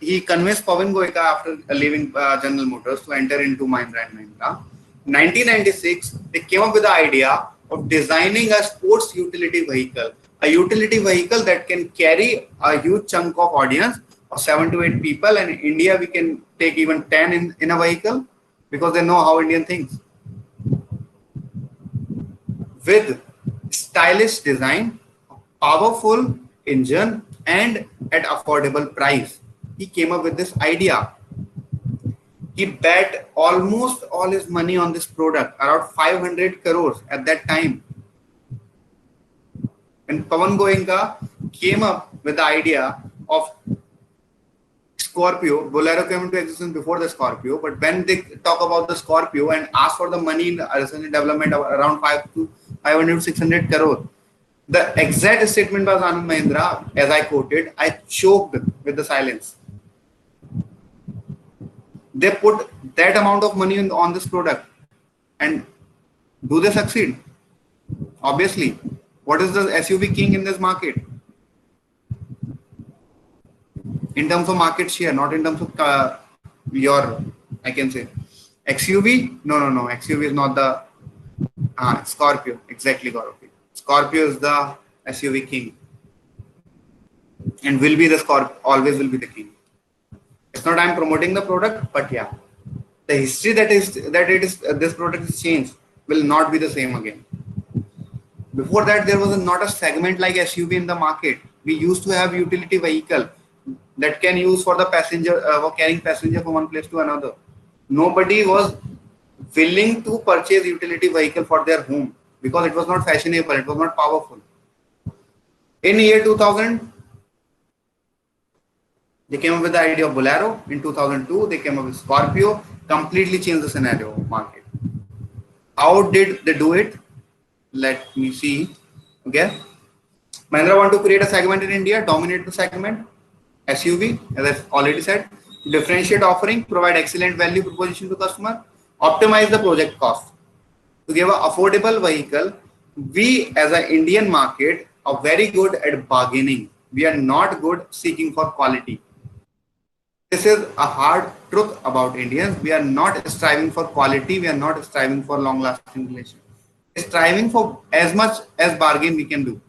He convinced Pawan Goenka after leaving General Motors to enter into Mahindra and Mahindra. 1996, they came up with the idea of designing a sports utility vehicle, a utility vehicle that can carry a huge chunk of audience of 7 to 8 people. And in India, we can take even 10 in a vehicle because they know how Indian thinks. With stylish design, powerful engine, and at affordable price, he came up with this idea. He bet almost all his money on this product, around 500 crores at that time. And Pawan Goenka came up with the idea of Scorpio. Bolero came into existence before the Scorpio, but when they talk about the Scorpio and ask for the money in research and development of around 500 to 600 crore, the exact statement by Anand Mahindra, as I quoted, I choked with the silence. They put that amount of money on this product, and do they succeed? Obviously. What is the SUV king in this market? In terms of market share, not in terms of I can say XUV. No. XUV is not the Scorpio. Exactly, Gaurav. Scorpio is the SUV king, and will be the Scorpio. Always will be the king. It's not I'm promoting the product, but yeah, the history this product is changed will not be the same again. Before that, there was not a segment like SUV in the market. We used to have utility vehicle that can use for the passenger, for carrying passenger from one place to another. Nobody was willing to purchase utility vehicle for their home because it was not fashionable, it was not powerful. In year 2000, they came up with the idea of Bolero. In 2002, they came up with Scorpio, completely changed the scenario of market. How did they do it? Let me see. Okay. Mahindra want to create a segment in India, dominate the segment, SUV, as I've already said, differentiate offering, provide excellent value proposition to customer, optimize the project cost. To give an affordable vehicle, we as an Indian market are very good at bargaining. We are not good seeking for quality. This is a hard truth about Indians. We are not striving for quality. We are not striving for long-lasting relations. Striving for as much as bargain we can do.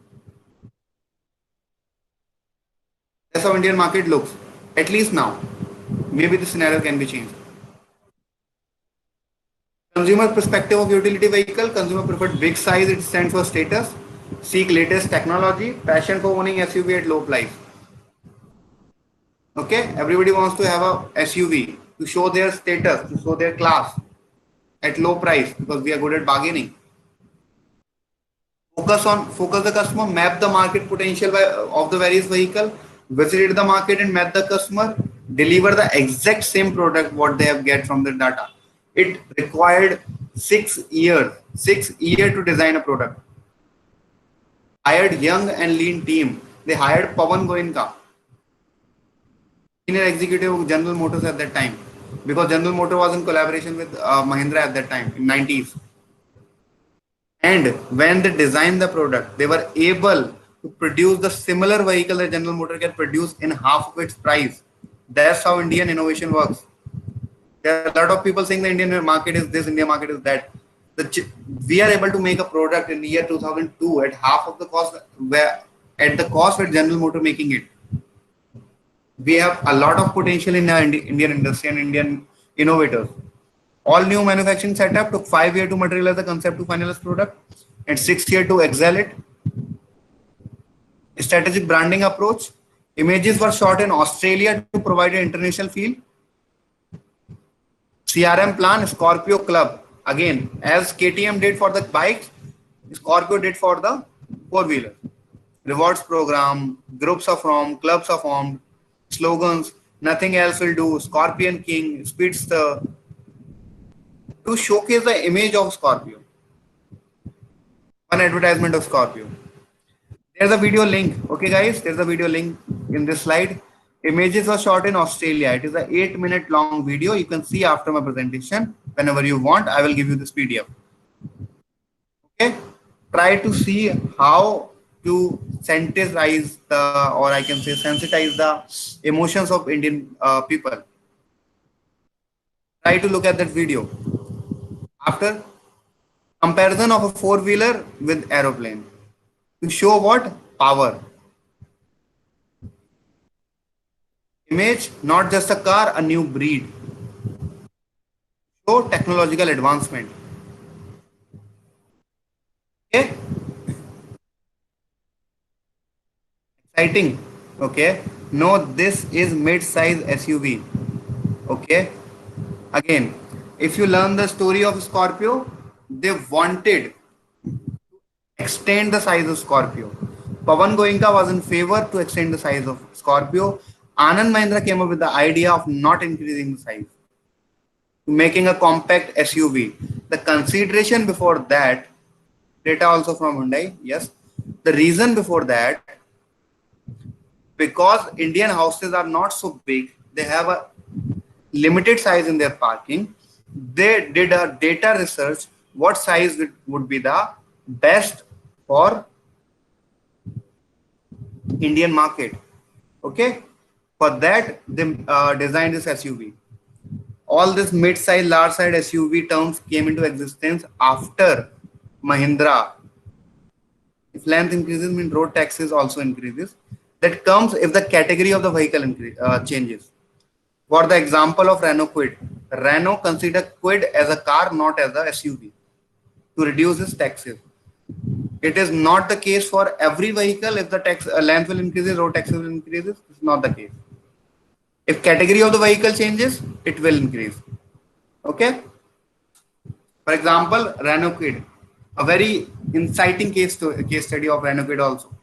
That's how Indian market looks. At least now. Maybe the scenario can be changed. Consumer perspective of utility vehicle. Consumer preferred big size. It stands for status. Seek latest technology. Passion for owning SUV at low price. Okay, everybody wants to have a SUV to show their status, to show their class at low price because we are good at bargaining. Focus the customer, map the market potential of the various vehicle, visit the market and map the customer, deliver the exact same product what they have get from the data. It required 6 years to design a product. Hired young and lean team. They hired Pawan Goenka, senior executive of General Motors at that time, because General Motors was in collaboration with Mahindra at that time in 90s. And when they designed the product, they were able to produce the similar vehicle that General Motors can produce in half of its price. That's how Indian innovation works. There are a lot of people saying the Indian market is this, Indian market is that. We are able to make a product in the year 2002 at half of the cost, at the cost where General Motors making it. We have a lot of potential in our Indian industry and Indian innovators. All new manufacturing setup took 5 years to materialize the concept to finalize product and 6 years to excel it. Strategic branding approach. Images were shot in Australia to provide an international feel. CRM plan, Scorpio Club. Again, as KTM did for the bikes, Scorpio did for the four-wheeler. Rewards program, groups are formed, clubs are formed, slogans, nothing else will do, Scorpion King, Speedster, to showcase the image of Scorpio. One advertisement of Scorpio. There's a video link. Okay, guys, there's a video link in this slide. Images were shot in Australia. It is an 8-minute long video. You can see after my presentation. Whenever you want, I will give you this PDF. Okay. Try to see how to sensitize the, or I can say sensitize the emotions of Indian people. Try to look at that video. After comparison of a four-wheeler with aeroplane to show what power. Image, not just a car, a new breed. Show technological advancement. Okay. Exciting. Okay. No, this is mid-size SUV. Okay. Again, if you learn the story of Scorpio, they wanted to extend the size of Scorpio. Pawan Goenka was in favor to extend the size of Scorpio. Anand Mahindra came up with the idea of not increasing the size, making a compact SUV. The consideration before that, data also from Hyundai, yes. The reason before that, because Indian houses are not so big, they have a limited size in their parking. They did a data research, what size would be the best for Indian market. Okay. For that, they designed this SUV. All this mid-size, large-size SUV terms came into existence after Mahindra. If length increases, means road taxes also increases. That comes if the category of the vehicle changes. For the example of Renault Kwid, Renault consider Kwid as a car, not as a SUV, to reduce its taxes. It is not the case for every vehicle. If the tax length will increase, road taxes will increase. It's not the case. If category of the vehicle changes, it will increase. Okay. For example, Renault Kwid, a very inciting case study of Renault Kwid also.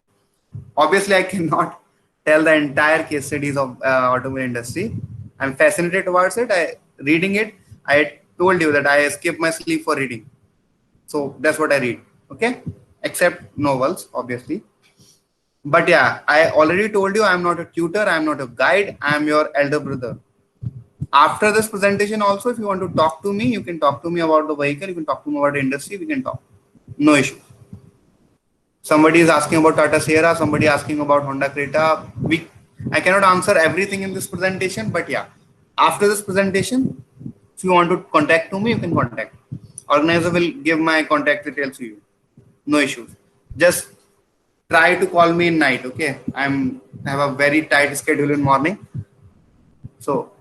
Obviously, I cannot tell the entire case studies of automobile industry. I'm fascinated towards it. Reading it, I told you that I skip my sleep for reading. So that's what I read. Okay. Except novels, obviously. But yeah, I already told you I'm not a tutor, I'm not a guide, I'm your elder brother. After this presentation also, if you want to talk to me, you can talk to me about the vehicle, you can talk to me about the industry, we can talk. No issue. Somebody is asking about Tata Sierra, somebody asking about Honda Creta. I cannot answer everything in this presentation, but yeah, after this presentation, if you want to contact to me, you can contact. Organizer will give my contact details to you. No issues. Just try to call me in night. Okay. I have a very tight schedule in morning. So,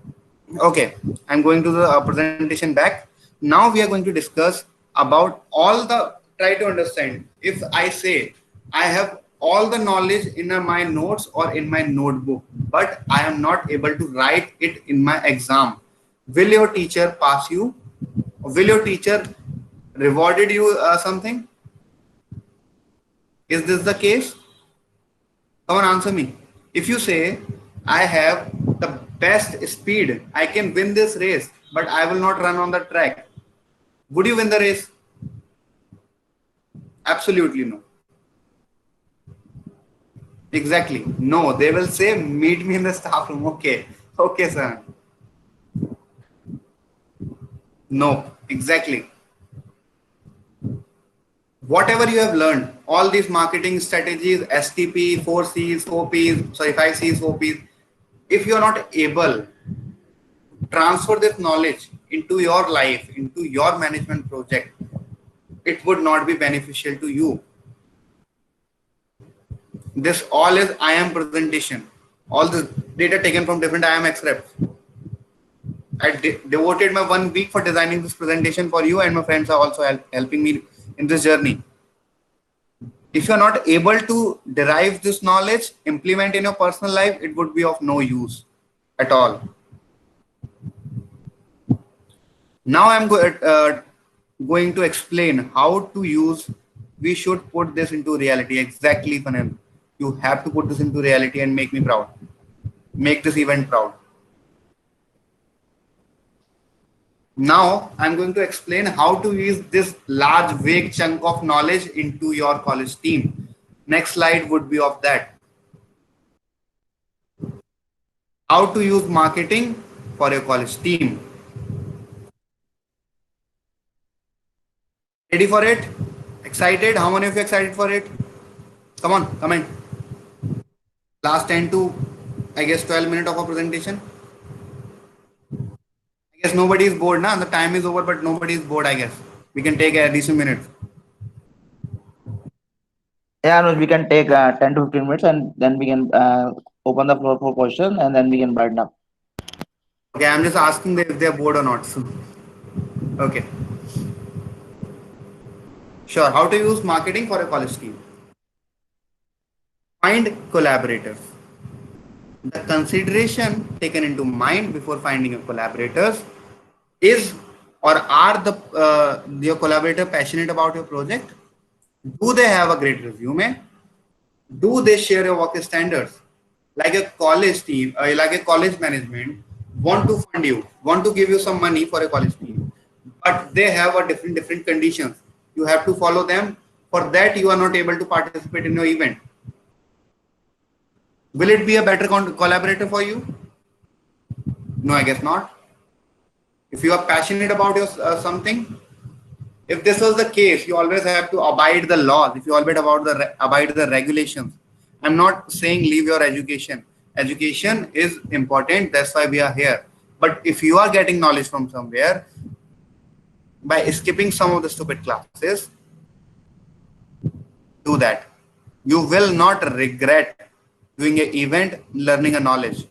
okay. I'm going to the presentation back. Now we are going to discuss about all the, try to understand. If I say I have all the knowledge in my notes or in my notebook, but I am not able to write it in my exam, will your teacher pass you? Will your teacher rewarded you something? Is this the case? Come on, answer me. If you say, I have the best speed, I can win this race, but I will not run on the track, would you win the race? Absolutely no. Exactly. No, they will say, meet me in the staff room. Okay. Okay, sir. No, exactly. Whatever you have learned, all these marketing strategies, STP, 4 Cs, 4 Ps, sorry, 5 Cs, 4 Ps, if you are not able to transfer this knowledge into your life, into your management project, it would not be beneficial to you. This all is IIM presentation. All the data taken from different IIM scripts. I devoted my 1 week for designing this presentation for you, and my friends are also helping me in this journey. If you are not able to derive this knowledge, implement in your personal life, it would be of no use at all. Now I'm going to explain how to use, we should put this into reality. Exactly, Fanel. You have to put this into reality and make me proud. Make this event proud. Now I'm going to explain how to use this large vague chunk of knowledge into your college team. Next slide would be of that. How to use marketing for your college team. Ready for it? Excited? How many of you excited for it? Come on, comment. Last 10 to, I guess, 12 minutes of a presentation. I guess nobody is bored now. The time is over, but nobody is bored, I guess. We can take additional minutes. Yeah, Anuj, we can take 10 to 15 minutes and then we can open the floor for question and then we can write up. Okay, I'm just asking them if they're bored or not. So, okay. Sure. How to use marketing for a college team? Find collaborators. The consideration taken into mind before finding your collaborators is or are your collaborator passionate about your project? Do they have a great resume? Do they share your work standards? Like a college team, like a college management want to fund you, want to give you some money for a college team, but they have a different conditions. You have to follow them. For that, you are not able to participate in your event. Will it be a better collaborator for you? No, I guess not. If you are passionate about your something, if this was the case, you always have to abide the laws. If you always abide the regulations. I'm not saying leave your education. Education is important. That's why we are here. But if you are getting knowledge from somewhere by skipping some of the stupid classes, do that. You will not regret doing an event, learning a knowledge,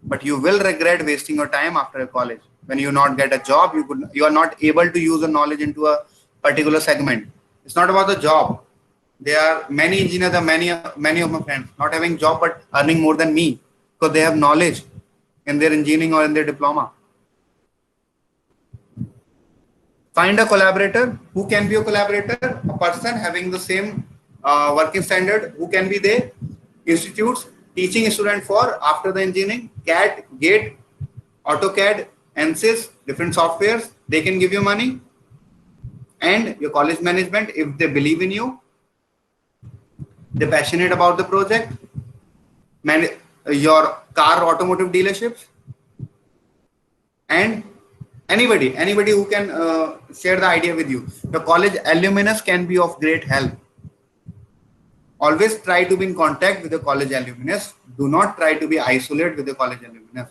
but you will regret wasting your time after a college. When you not get a job, you are not able to use the knowledge into a particular segment. It's not about the job. There are many engineers, many of my friends not having job but earning more than me because they have knowledge in their engineering or in their diploma. Find a collaborator. Who can be a collaborator? A person having the same working standard. Who can be they? Institutes teaching a student for after the engineering, CAD, GATE, AutoCAD, ANSYS, different softwares. They can give you money. And your college management, if they believe in you, they're passionate about the project, your car automotive dealerships, and anybody who can share the idea with you. The college alumnus can be of great help. Always try to be in contact with the college alumnus. Do not try to be isolated with the college alumnus.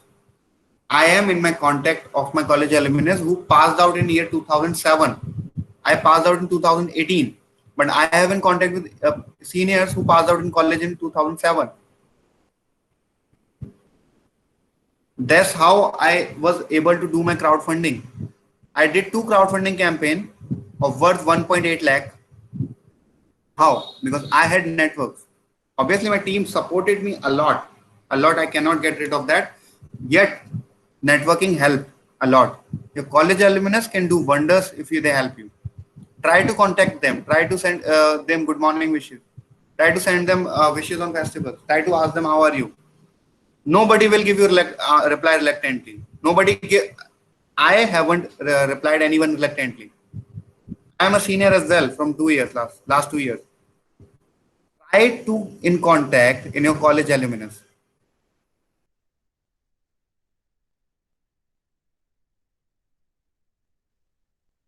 I am in my contact of my college alumnus who passed out in year 2007. I passed out in 2018, but I have in contact with seniors who passed out in college in 2007. That's how I was able to do my crowdfunding. I did 2 crowdfunding campaign of worth 1.8 lakh. How? Because I had networks. Obviously, my team supported me a lot. I cannot get rid of that. Yet, networking helped a lot. Your college alumnus can do wonders if they help you. Try to contact them. Try to send them good morning wishes. Try to send them wishes on festivals. Try to ask them how are you. Nobody will give you reply reluctantly. I haven't replied anyone reluctantly. I am a senior as well from 2 years, last 2 years. Try to in contact in your college alumnus.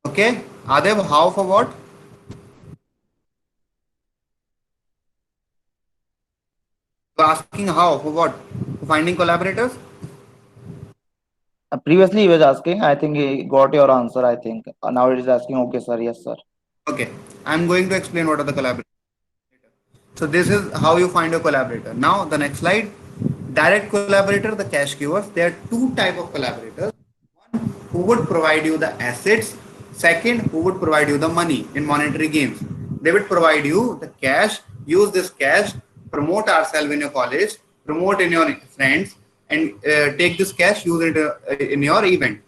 Okay, Adev, how for what? You're asking how for what? For finding collaborators? Previously he was asking, I think he got your answer, I think. Now it is asking, okay, sir, yes, sir. Okay, I'm going to explain what are the collaborators. So this is how you find a collaborator. Now the next slide, direct collaborator, the cash givers. There are 2 types of collaborators. One who would provide you the assets. Second, who would provide you the money in monetary gains. They would provide you the cash. Use this cash, promote ourselves in your college, promote in your friends, and take this cash, use it in your event.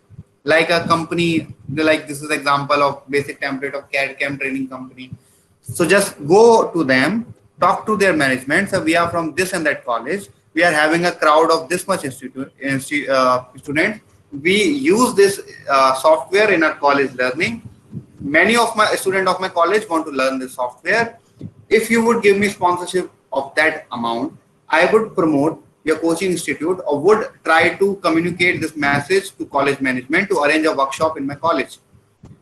Like a company, like this is example of basic template of CAD CAM training company. So just go to them, talk to their management. So we are from this and that college. We are having a crowd of this much students. We use this software in our college learning. Many of my students of my college want to learn this software. If you would give me sponsorship of that amount, I would promote your coaching institute would try to communicate this message to college management to arrange a workshop in my college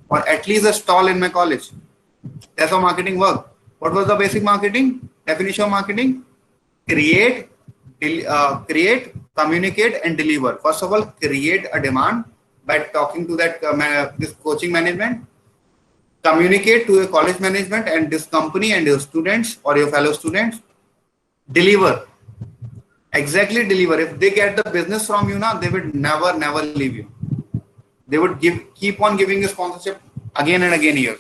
or at least a stall in my college. That's how marketing works. What was the basic marketing? Definition of marketing: create, create, communicate, and deliver. First of all, create a demand by talking to that this coaching management. Communicate to your college management and this company and your students or your fellow students. Deliver, exactly deliver. If they get the business from you now, they would never leave you. They would keep on giving you sponsorship again and again years.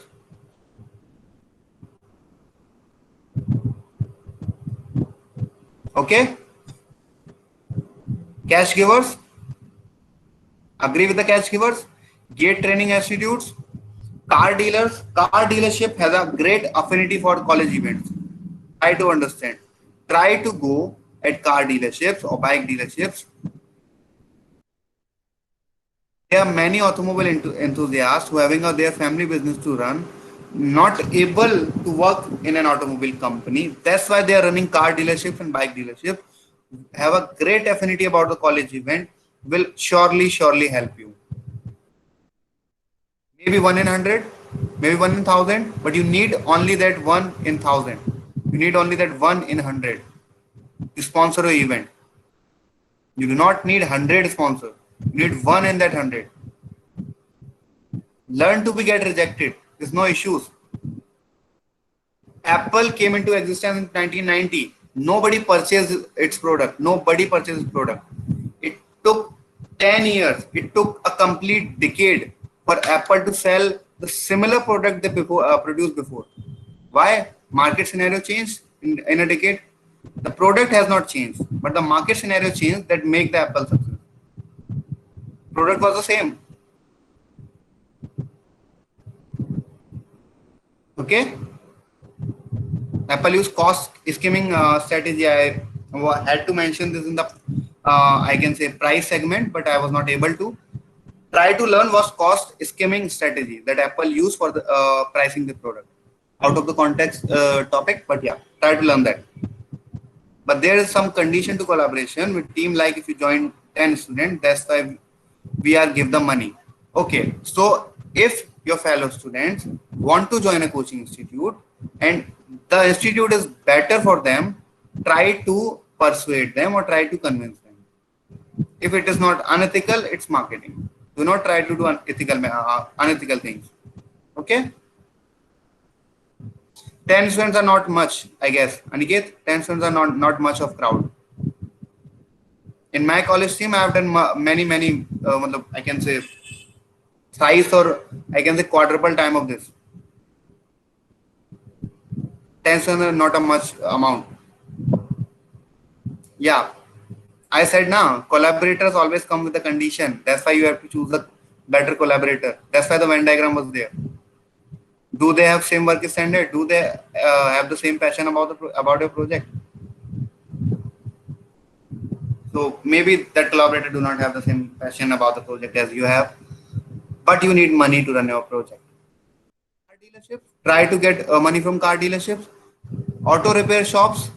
Okay, cash givers, agree with the cash givers. Gate training institutes, car dealers. Car dealership has a great affinity for college events. Try to understand. Try to go at car dealerships or bike dealerships. There are many automobile enthusiasts who having their family business to run, not able to work in an automobile company. That's why they are running car dealerships and bike dealerships. Have a great affinity about the college event. Will surely help you. Maybe 1 in 100, maybe 1 in 1,000, but you need only that 1 in 1,000. You need only that 1 in 100 to sponsor an event. You do not need 100 sponsors. You need 1 in that 100. Learn to be get rejected. There's no issues. Apple came into existence in 1990. Nobody purchased its product. Nobody purchased its product. It took 10 years. It took a complete decade for Apple to sell the similar product they produced before. Why? Market scenario changed in a decade. The product has not changed, but the market scenario changed that make the Apple success. Product was the same. Okay. Apple used cost skimming strategy. I had to mention this in the I can say price segment, but I was not able to. Try to learn what's cost skimming strategy that Apple used for the pricing the product. Out of the context topic, but yeah, try to learn that. But there is some condition to collaboration with team. Like if you join 10 students, that's why we are give them money. Okay, so if your fellow students want to join a coaching institute and the institute is better for them, try to persuade them or try to convince them. If it is not unethical, it's marketing. Do not try to do unethical things. Okay. 10 students are not much, I guess. Aniket, 10 students are not much of crowd. In my college team, I have done many, I can say thrice or I can say quadruple time of this. 10 students are not a much amount. Yeah. I said now, collaborators always come with a condition. That's why you have to choose a better collaborator. That's why the Venn diagram was there. Do they have same work standard? Do they have the same passion about your project? So maybe that collaborator do not have the same passion about the project as you have, but you need money to run your project. Car dealerships, try to get money from car dealerships. Auto repair shops,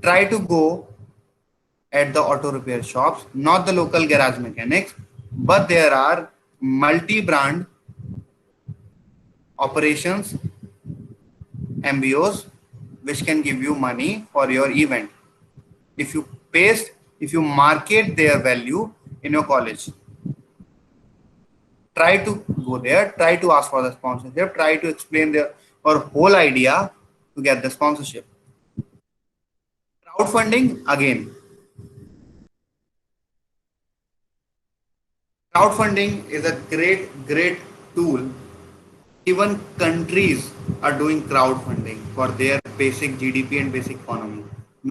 try to go at the auto repair shops, not the local garage mechanics, but there are multi-brand operations, MBOs, which can give you money for your event. If you market their value in your college, try to go there, try to ask for the sponsorship, try to explain their whole idea to get the sponsorship. Crowdfunding, again. Crowdfunding is a great tool. Even countries are doing crowdfunding for their basic GDP and basic economy.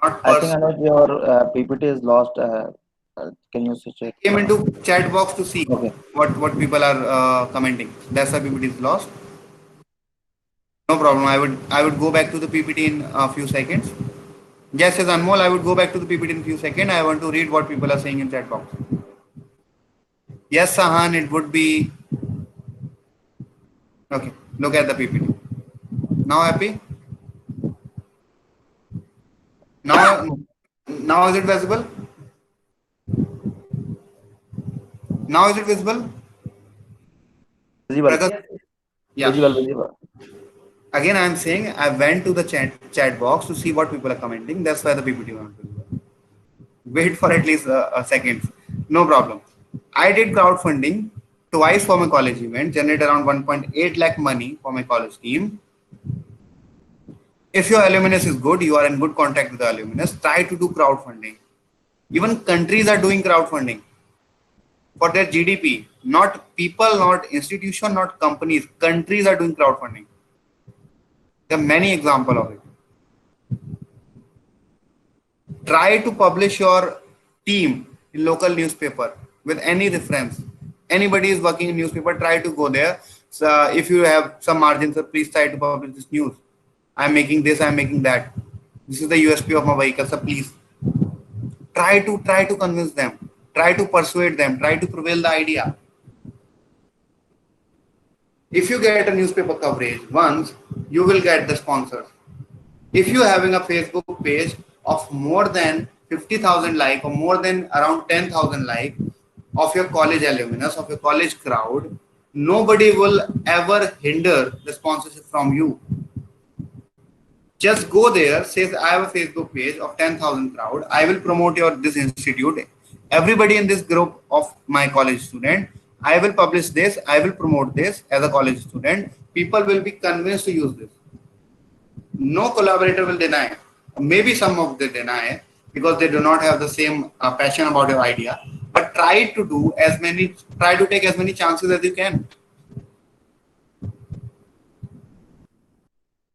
Not I think Anuj, your PPT is lost. Can you check? Came into chat box to see Okay. what people are commenting. That's why PPT is lost. No problem. I would go back to the PPT in a few seconds. Yes, as Anmol, I would go back to the PPT in a few seconds. I want to read what people are saying in chat box. Yes, Sahan, it would be okay. Look at the PPT. Now happy? Now is it visible? Now is it visible? Visible. Prakash? Yeah. Visible. Again, I am saying I went to the chat box to see what people are commenting. That's why the PPT went visible. Wait for at least a second. No problem. I did crowdfunding twice for my college event, generate around 1.8 lakh money for my college team. If your alumnus is good, you are in good contact with the alumnus, try to do crowdfunding. Even countries are doing crowdfunding for their GDP. Not people, not institution, not companies. Countries are doing crowdfunding. There are many examples of it. Try to publish your team in local newspaper with any reference. Anybody is working in newspaper, try to go there. So if you have some margins, so please try to publish this news. I'm making this, I'm making that. This is the USP of my vehicle, so please try to convince them, try to persuade them, try to prevail the idea. If you get a newspaper coverage once, you will get the sponsors. If you're having a Facebook page of more than 50,000 like or more than around 10,000 like of your college alumnus, of your college crowd, nobody will ever hinder the sponsorship from you. Just go there, says I have a Facebook page of 10,000 crowd. I will promote this institute. Everybody in this group of my college student, I will publish this, I will promote this as a college student. People will be convinced to use this. No collaborator will deny. Maybe some of them deny because they do not have the same passion about your idea. But try to take as many chances as you can.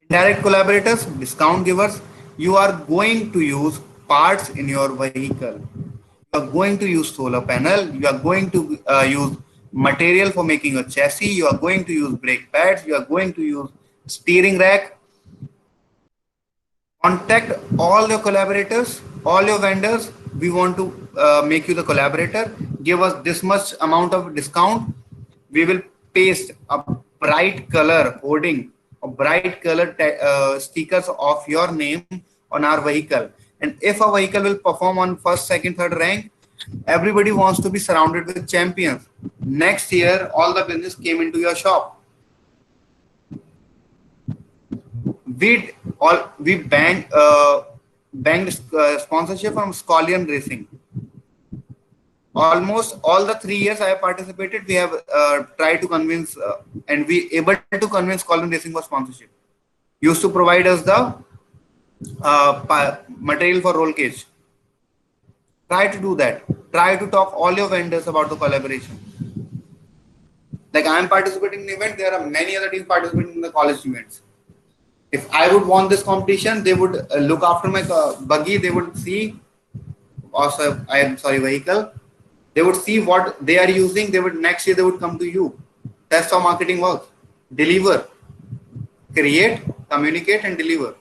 Indirect collaborators, discount givers, you are going to use parts in your vehicle. You are going to use solar panel. You are going to use material for making a chassis. You are going to use brake pads. You are going to use steering rack. Contact all your collaborators, all your vendors. We want to make you the collaborator. Give us this much amount of discount. We will paste a bright color hoarding, a bright color stickers of your name on our vehicle. And if a vehicle will perform on first, second, third rank, everybody wants to be surrounded with champions. Next year, all the business came into your shop. We banked sponsorship from Scolian Racing. Almost all the 3 years I have participated, we have tried to convince and we able to convince Scolian Racing for sponsorship. Used to provide us the material for roll cage. Try to do that. Try to talk all your vendors about the collaboration. Like I am participating in the event, there are many other teams participating in the college events. If I would want this competition, they would look after my buggy. They would see, also vehicle. They would see what they are using. Next year they would come to you. That's how marketing works. Deliver, create, communicate, and deliver.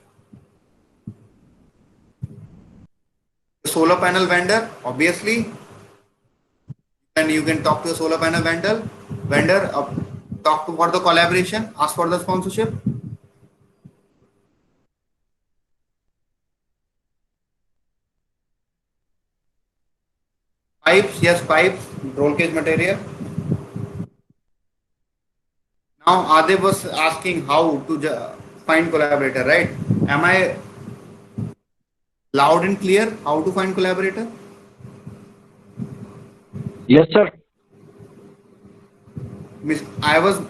The solar panel vendor, obviously, and you can talk to a solar panel vendor. Talk to for the collaboration. Ask for the sponsorship. Pipes, yes, pipes, roll cage material. Now, Adib was asking how to find collaborator, right? Am I loud and clear how to find collaborator? Yes, sir. I was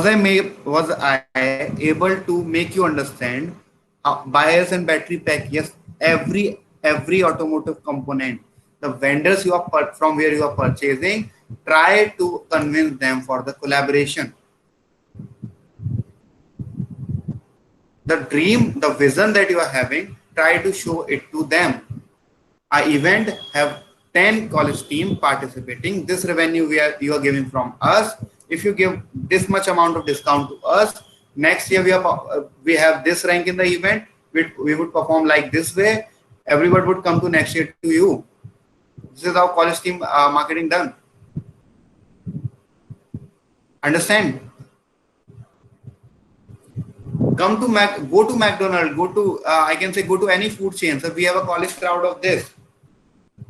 I able to make you understand bias and battery pack? Yes, every automotive component. The vendors from where you are purchasing, try to convince them for the collaboration. The dream, the vision that you are having, try to show it to them. Our event have 10 college team participating. This revenue you are giving from us. If you give this much amount of discount to us, next year we have this rank in the event. We would perform like this way. Everybody would come to next year to you. This is how college team marketing done. Understand? Go to McDonald's, I can say go to any food chain. So we have a college crowd of this.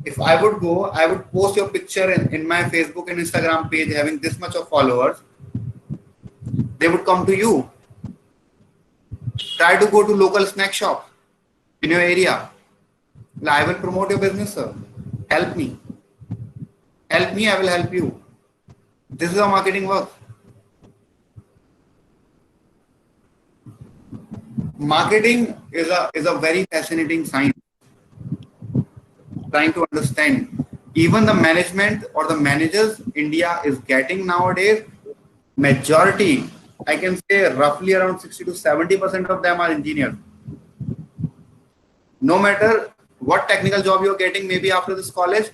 If I would go, I would post your picture in my Facebook and Instagram page having this much of followers. They would come to you. Try to go to local snack shop in your area. I will promote your business, sir. Help me. Help me, I will help you. This is how marketing works. Marketing is a very fascinating science. Trying to understand. Even the management or the managers India is getting nowadays, majority, I can say roughly around 60 to 70% of them are engineers. No matter what technical job you're getting, maybe after this college,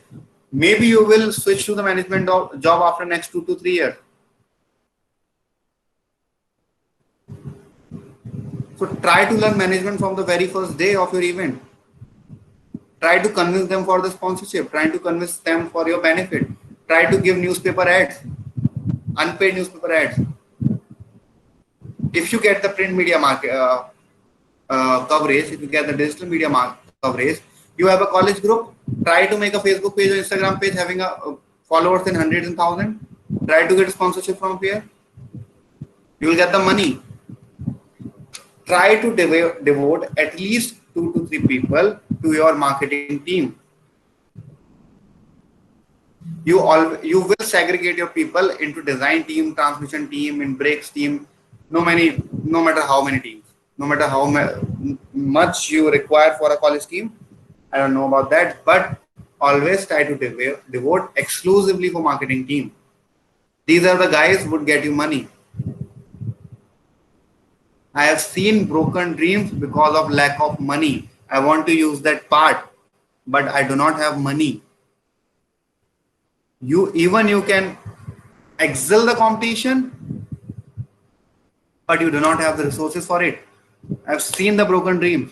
maybe you will switch to the management job after next 2 to 3 years. So try to learn management from the very first day of your event. Try to convince them for the sponsorship. Try to convince them for your benefit. Try to give newspaper ads, unpaid newspaper ads. If you get the print media market coverage, if you get the digital media coverage, you have a college group. Try to make a Facebook page or Instagram page having a followers in hundreds and thousands. Try to get sponsorship from here. You will get the money. Try to devote at least 2 to 3 people to your marketing team. You will segregate your people into design team, transmission team, in breaks team. No matter how many teams, no matter how much you require for a college team. I don't know about that, but always try to devote exclusively for marketing team. These are the guys who would get you money. I have seen broken dreams because of lack of money. I want to use that part, but I do not have money. You can excel the competition, but you do not have the resources for it. I've seen the broken dreams.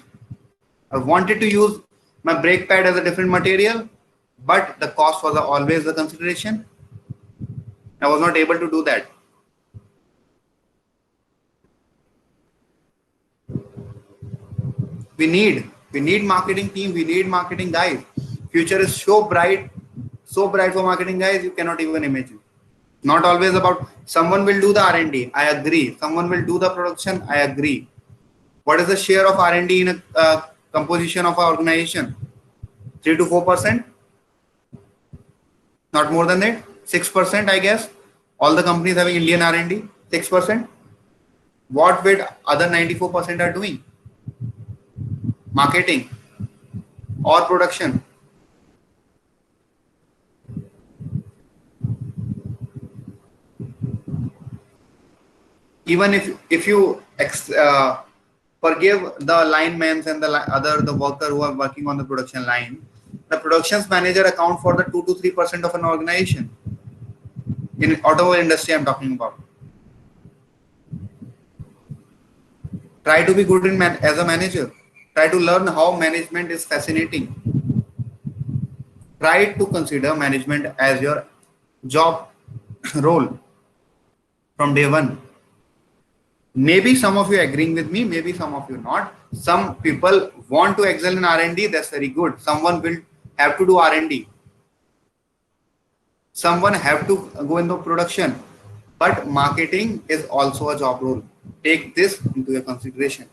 I wanted to use my brake pad as a different material, but the cost was always the consideration. I was not able to do that. We need marketing team. We need marketing guys. Future is so bright for marketing guys. You cannot even imagine. Not always about someone will do the R&D. I agree. Someone will do the production. I agree. What is the share of R&D in a composition of our organization? 3 to 4%. Not more than that. 6%, I guess. All the companies having Indian R&D. 6%. What with other 94% are doing? Marketing or production. Even if you forgive the linemen and the worker who are working on the production line, the productions manager account for the 2 to 3% of an organization. In automobile industry, I'm talking about. Try to be good as a manager. Try to learn how management is fascinating. Try to consider management as your job role from day one. Maybe some of you agreeing with me, maybe some of you not. Some people want to excel in R&D, that's very good. Someone will have to do R&D. Someone have to go into production. But marketing is also a job role. Take this into your consideration.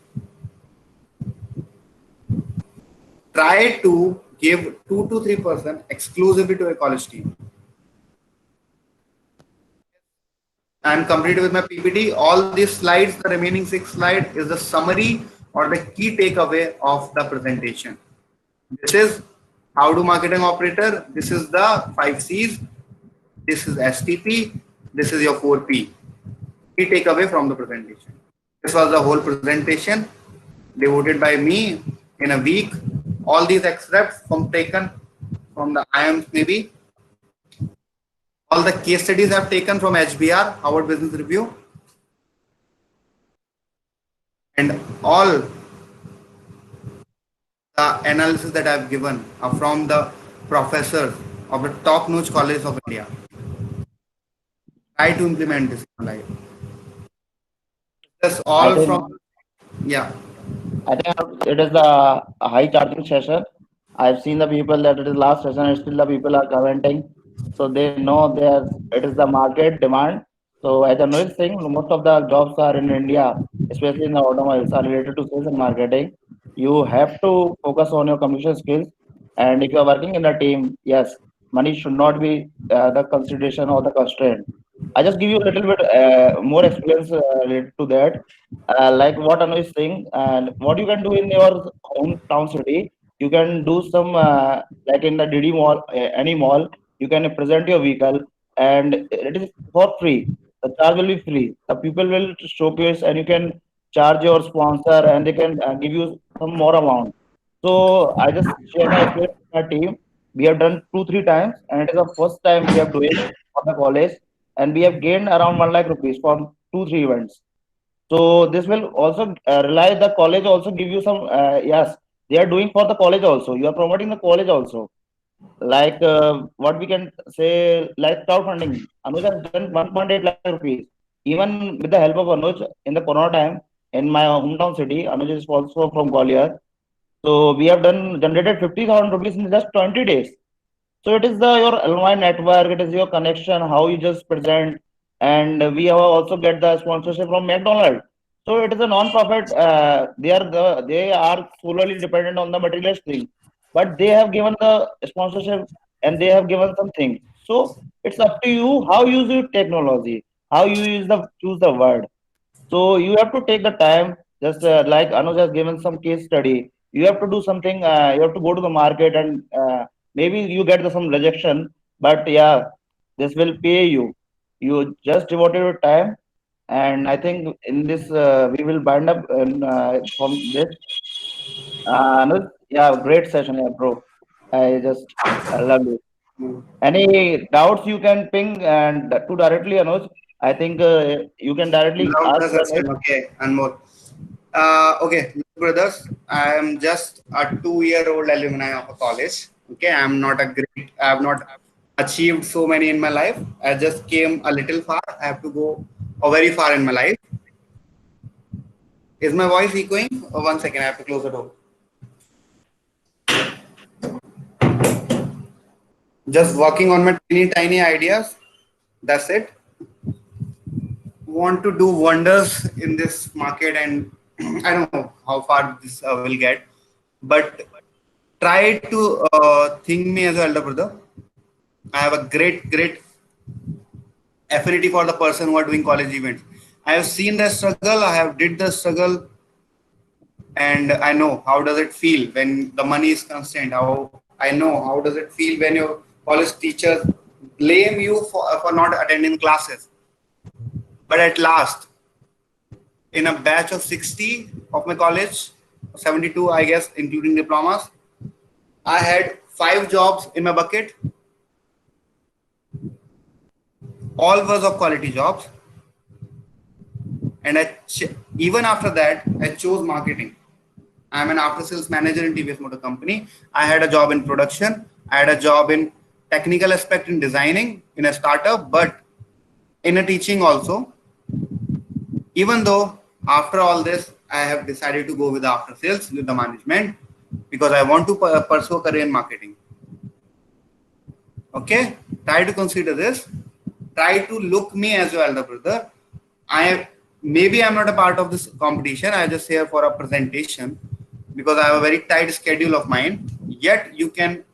Try to give 2 to 3% exclusively to a college team. I'm completed with my PPT. All these slides, the remaining 6 slides is the summary or the key takeaway of the presentation. This is how to marketing operator. This is the 5 C's. This is STP. This is your 4P. Key takeaway from the presentation. This was the whole presentation devoted by me in a week. All these extracts taken from the IIMs maybe. All the case studies I've taken from HBR, Harvard Business Review. And all the analysis that I've given are from the professors of the top-notch colleges of India. Try to implement this in life. That's all from, yeah. I think it is the high charging session. I've seen the people that it is last session and still the people are commenting. So they know there it is the market demand. So as Anuj is saying, most of the jobs are in India, especially in the automobiles, are related to sales and marketing. You have to focus on your communication skills. And if you are working in a team, yes, money should not be the consideration or the constraint. I just give you a little bit more experience related to that. Like what Anu is saying, and what you can do in your hometown city, you can do some like in the DD mall, any mall, you can present your vehicle, and it is for free. The charge will be free. The people will showcase, and you can charge your sponsor, and they can give you some more amount. So I just share my experience with my team. We have done 2 3 times, and it is the first time we are doing for the college, and we have gained around 1 lakh rupees from 2 3 events. So this will also rely the college also give you some yes, they are doing for the college also. You are promoting the college also. Like what we can say, like crowdfunding. Anuj has done 1.8 lakh rupees. Even with the help of Anuj in the Corona time in my hometown city, Anuj is also from Gwalior. So we have done generated 50,000 rupees in just 20 days. So it is the your alumni network, it is your connection, how you just present, and we have also get the sponsorship from McDonald's. So it is a non-profit. They are solely dependent on the materialist thing, but they have given the sponsorship and they have given something. So it's up to you how you use technology, how you use the choose the word. So you have to take the time, just like Anuj has given some case study. You have to do something. You have to go to the market and maybe you get some rejection, but yeah, this will pay you. You just devoted your time, and I think in this we will bind up from this. Anuj, yeah, great session, yeah, bro. I just love it. Any doubts you can ping and to directly Anuj. I think you can directly Love ask the to Anuj. session. Okay, and more. Okay, brothers, I am just a 2 year old alumni of a college. Okay, I'm not a great, I have not achieved so many in my life. I just came a little far. I have to go very far in my life. Is my voice echoing? Oh, 1 second, I have to close the door. Just working on my tiny ideas. That's it. Want to do wonders in this market, and I don't know how far this will get, but try to think me as an elder brother. I have a great affinity for the person who are doing college events. I have seen the struggle, I have did the struggle, and I know how does it feel when the money is constant. How I know how does it feel when your college teachers blame you for not attending classes. But at last, in a batch of 60 of my college, 72 I guess, including diplomas, I had 5 jobs in my bucket. All was of quality jobs, and even after that I chose marketing. I'm an after sales manager in TVS Motor Company. I had a job in production. I had a job in technical aspect in designing in a startup, but in a teaching also. Even though after all this, I have decided to go with after sales with the management because I want to pursue a career in marketing. Okay, try to consider this. Try to look me as your elder brother. Maybe I'm not a part of this competition. I just here for a presentation because I have a very tight schedule of mine. Yet you can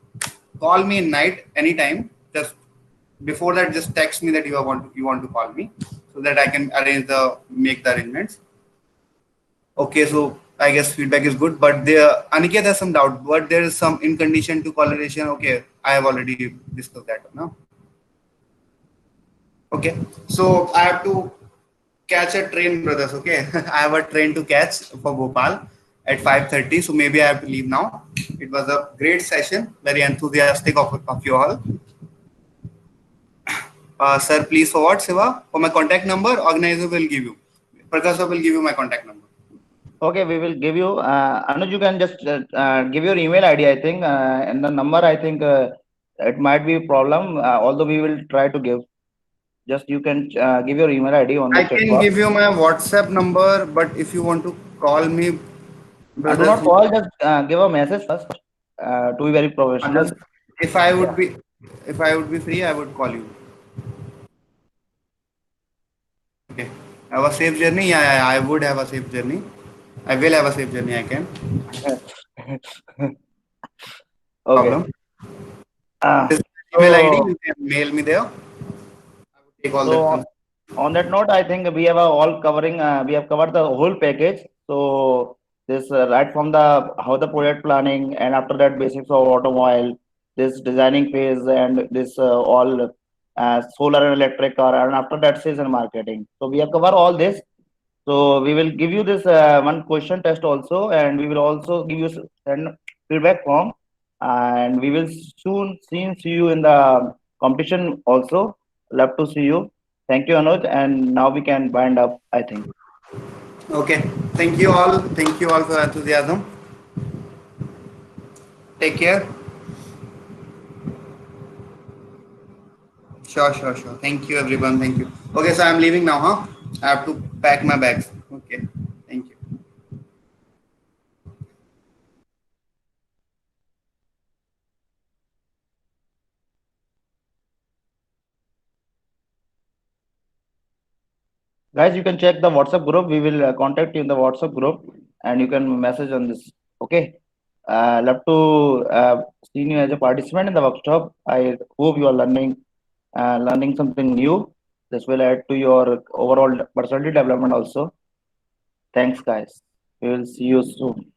call me in night anytime. Just before that, just text me that you want to call me so that I can make the arrangements. Okay, so I guess feedback is good, but Aniket has some doubt. But there is some in condition to correlation. Okay, I have already discussed that now. Okay, so I have to catch a train, brothers. Okay, I have a train to catch for Bhopal at 5:30. So maybe I have to leave now. It was a great session, very enthusiastic of you all. Sir, please forward Siva for my contact number. Organizer will give you. Prakash will give you my contact number. Okay, we will give you. Anuj, you can just give your email ID, I think, and the number. I think it might be a problem. Although we will try to give. Just you can give your email ID on the I chat can box. give you my WhatsApp number, but if you want to call me, Do brothers, not call. Just give a message first. to be very professional. Just if I Yeah. would be, if I would be free, I would call you. Okay. Have a safe journey. Yeah, I would have a safe journey. I will have a safe journey. I can. Okay. Problem. Uh, This email ID, so you can mail me there. Take all the so things. on that note, I think we have all covering. We have covered the whole package. So this right from the how the project planning, and after that basics of automobile, this designing phase, and this all solar and electric car, and after that sales and marketing. So we have covered all this. So we will give you this one question test also, and we will also give you send feedback form, and we will soon see you in the competition also. Love to see you. Thank you, Anuj, and now we can wind up, I think. Okay. Thank you all. Thank you all for enthusiasm. Take care. Sure, sure, sure. Thank you, everyone. Thank you. Okay, so I'm leaving now, huh? I have to pack my bags. Okay. Thank you. Guys, you can check the WhatsApp group. We will contact you in the WhatsApp group, and you can message on this. Okay. Love to see you as a participant in the workshop. I hope you are learning something new. This will add to your overall personality development also. Thanks, guys. We will see you soon.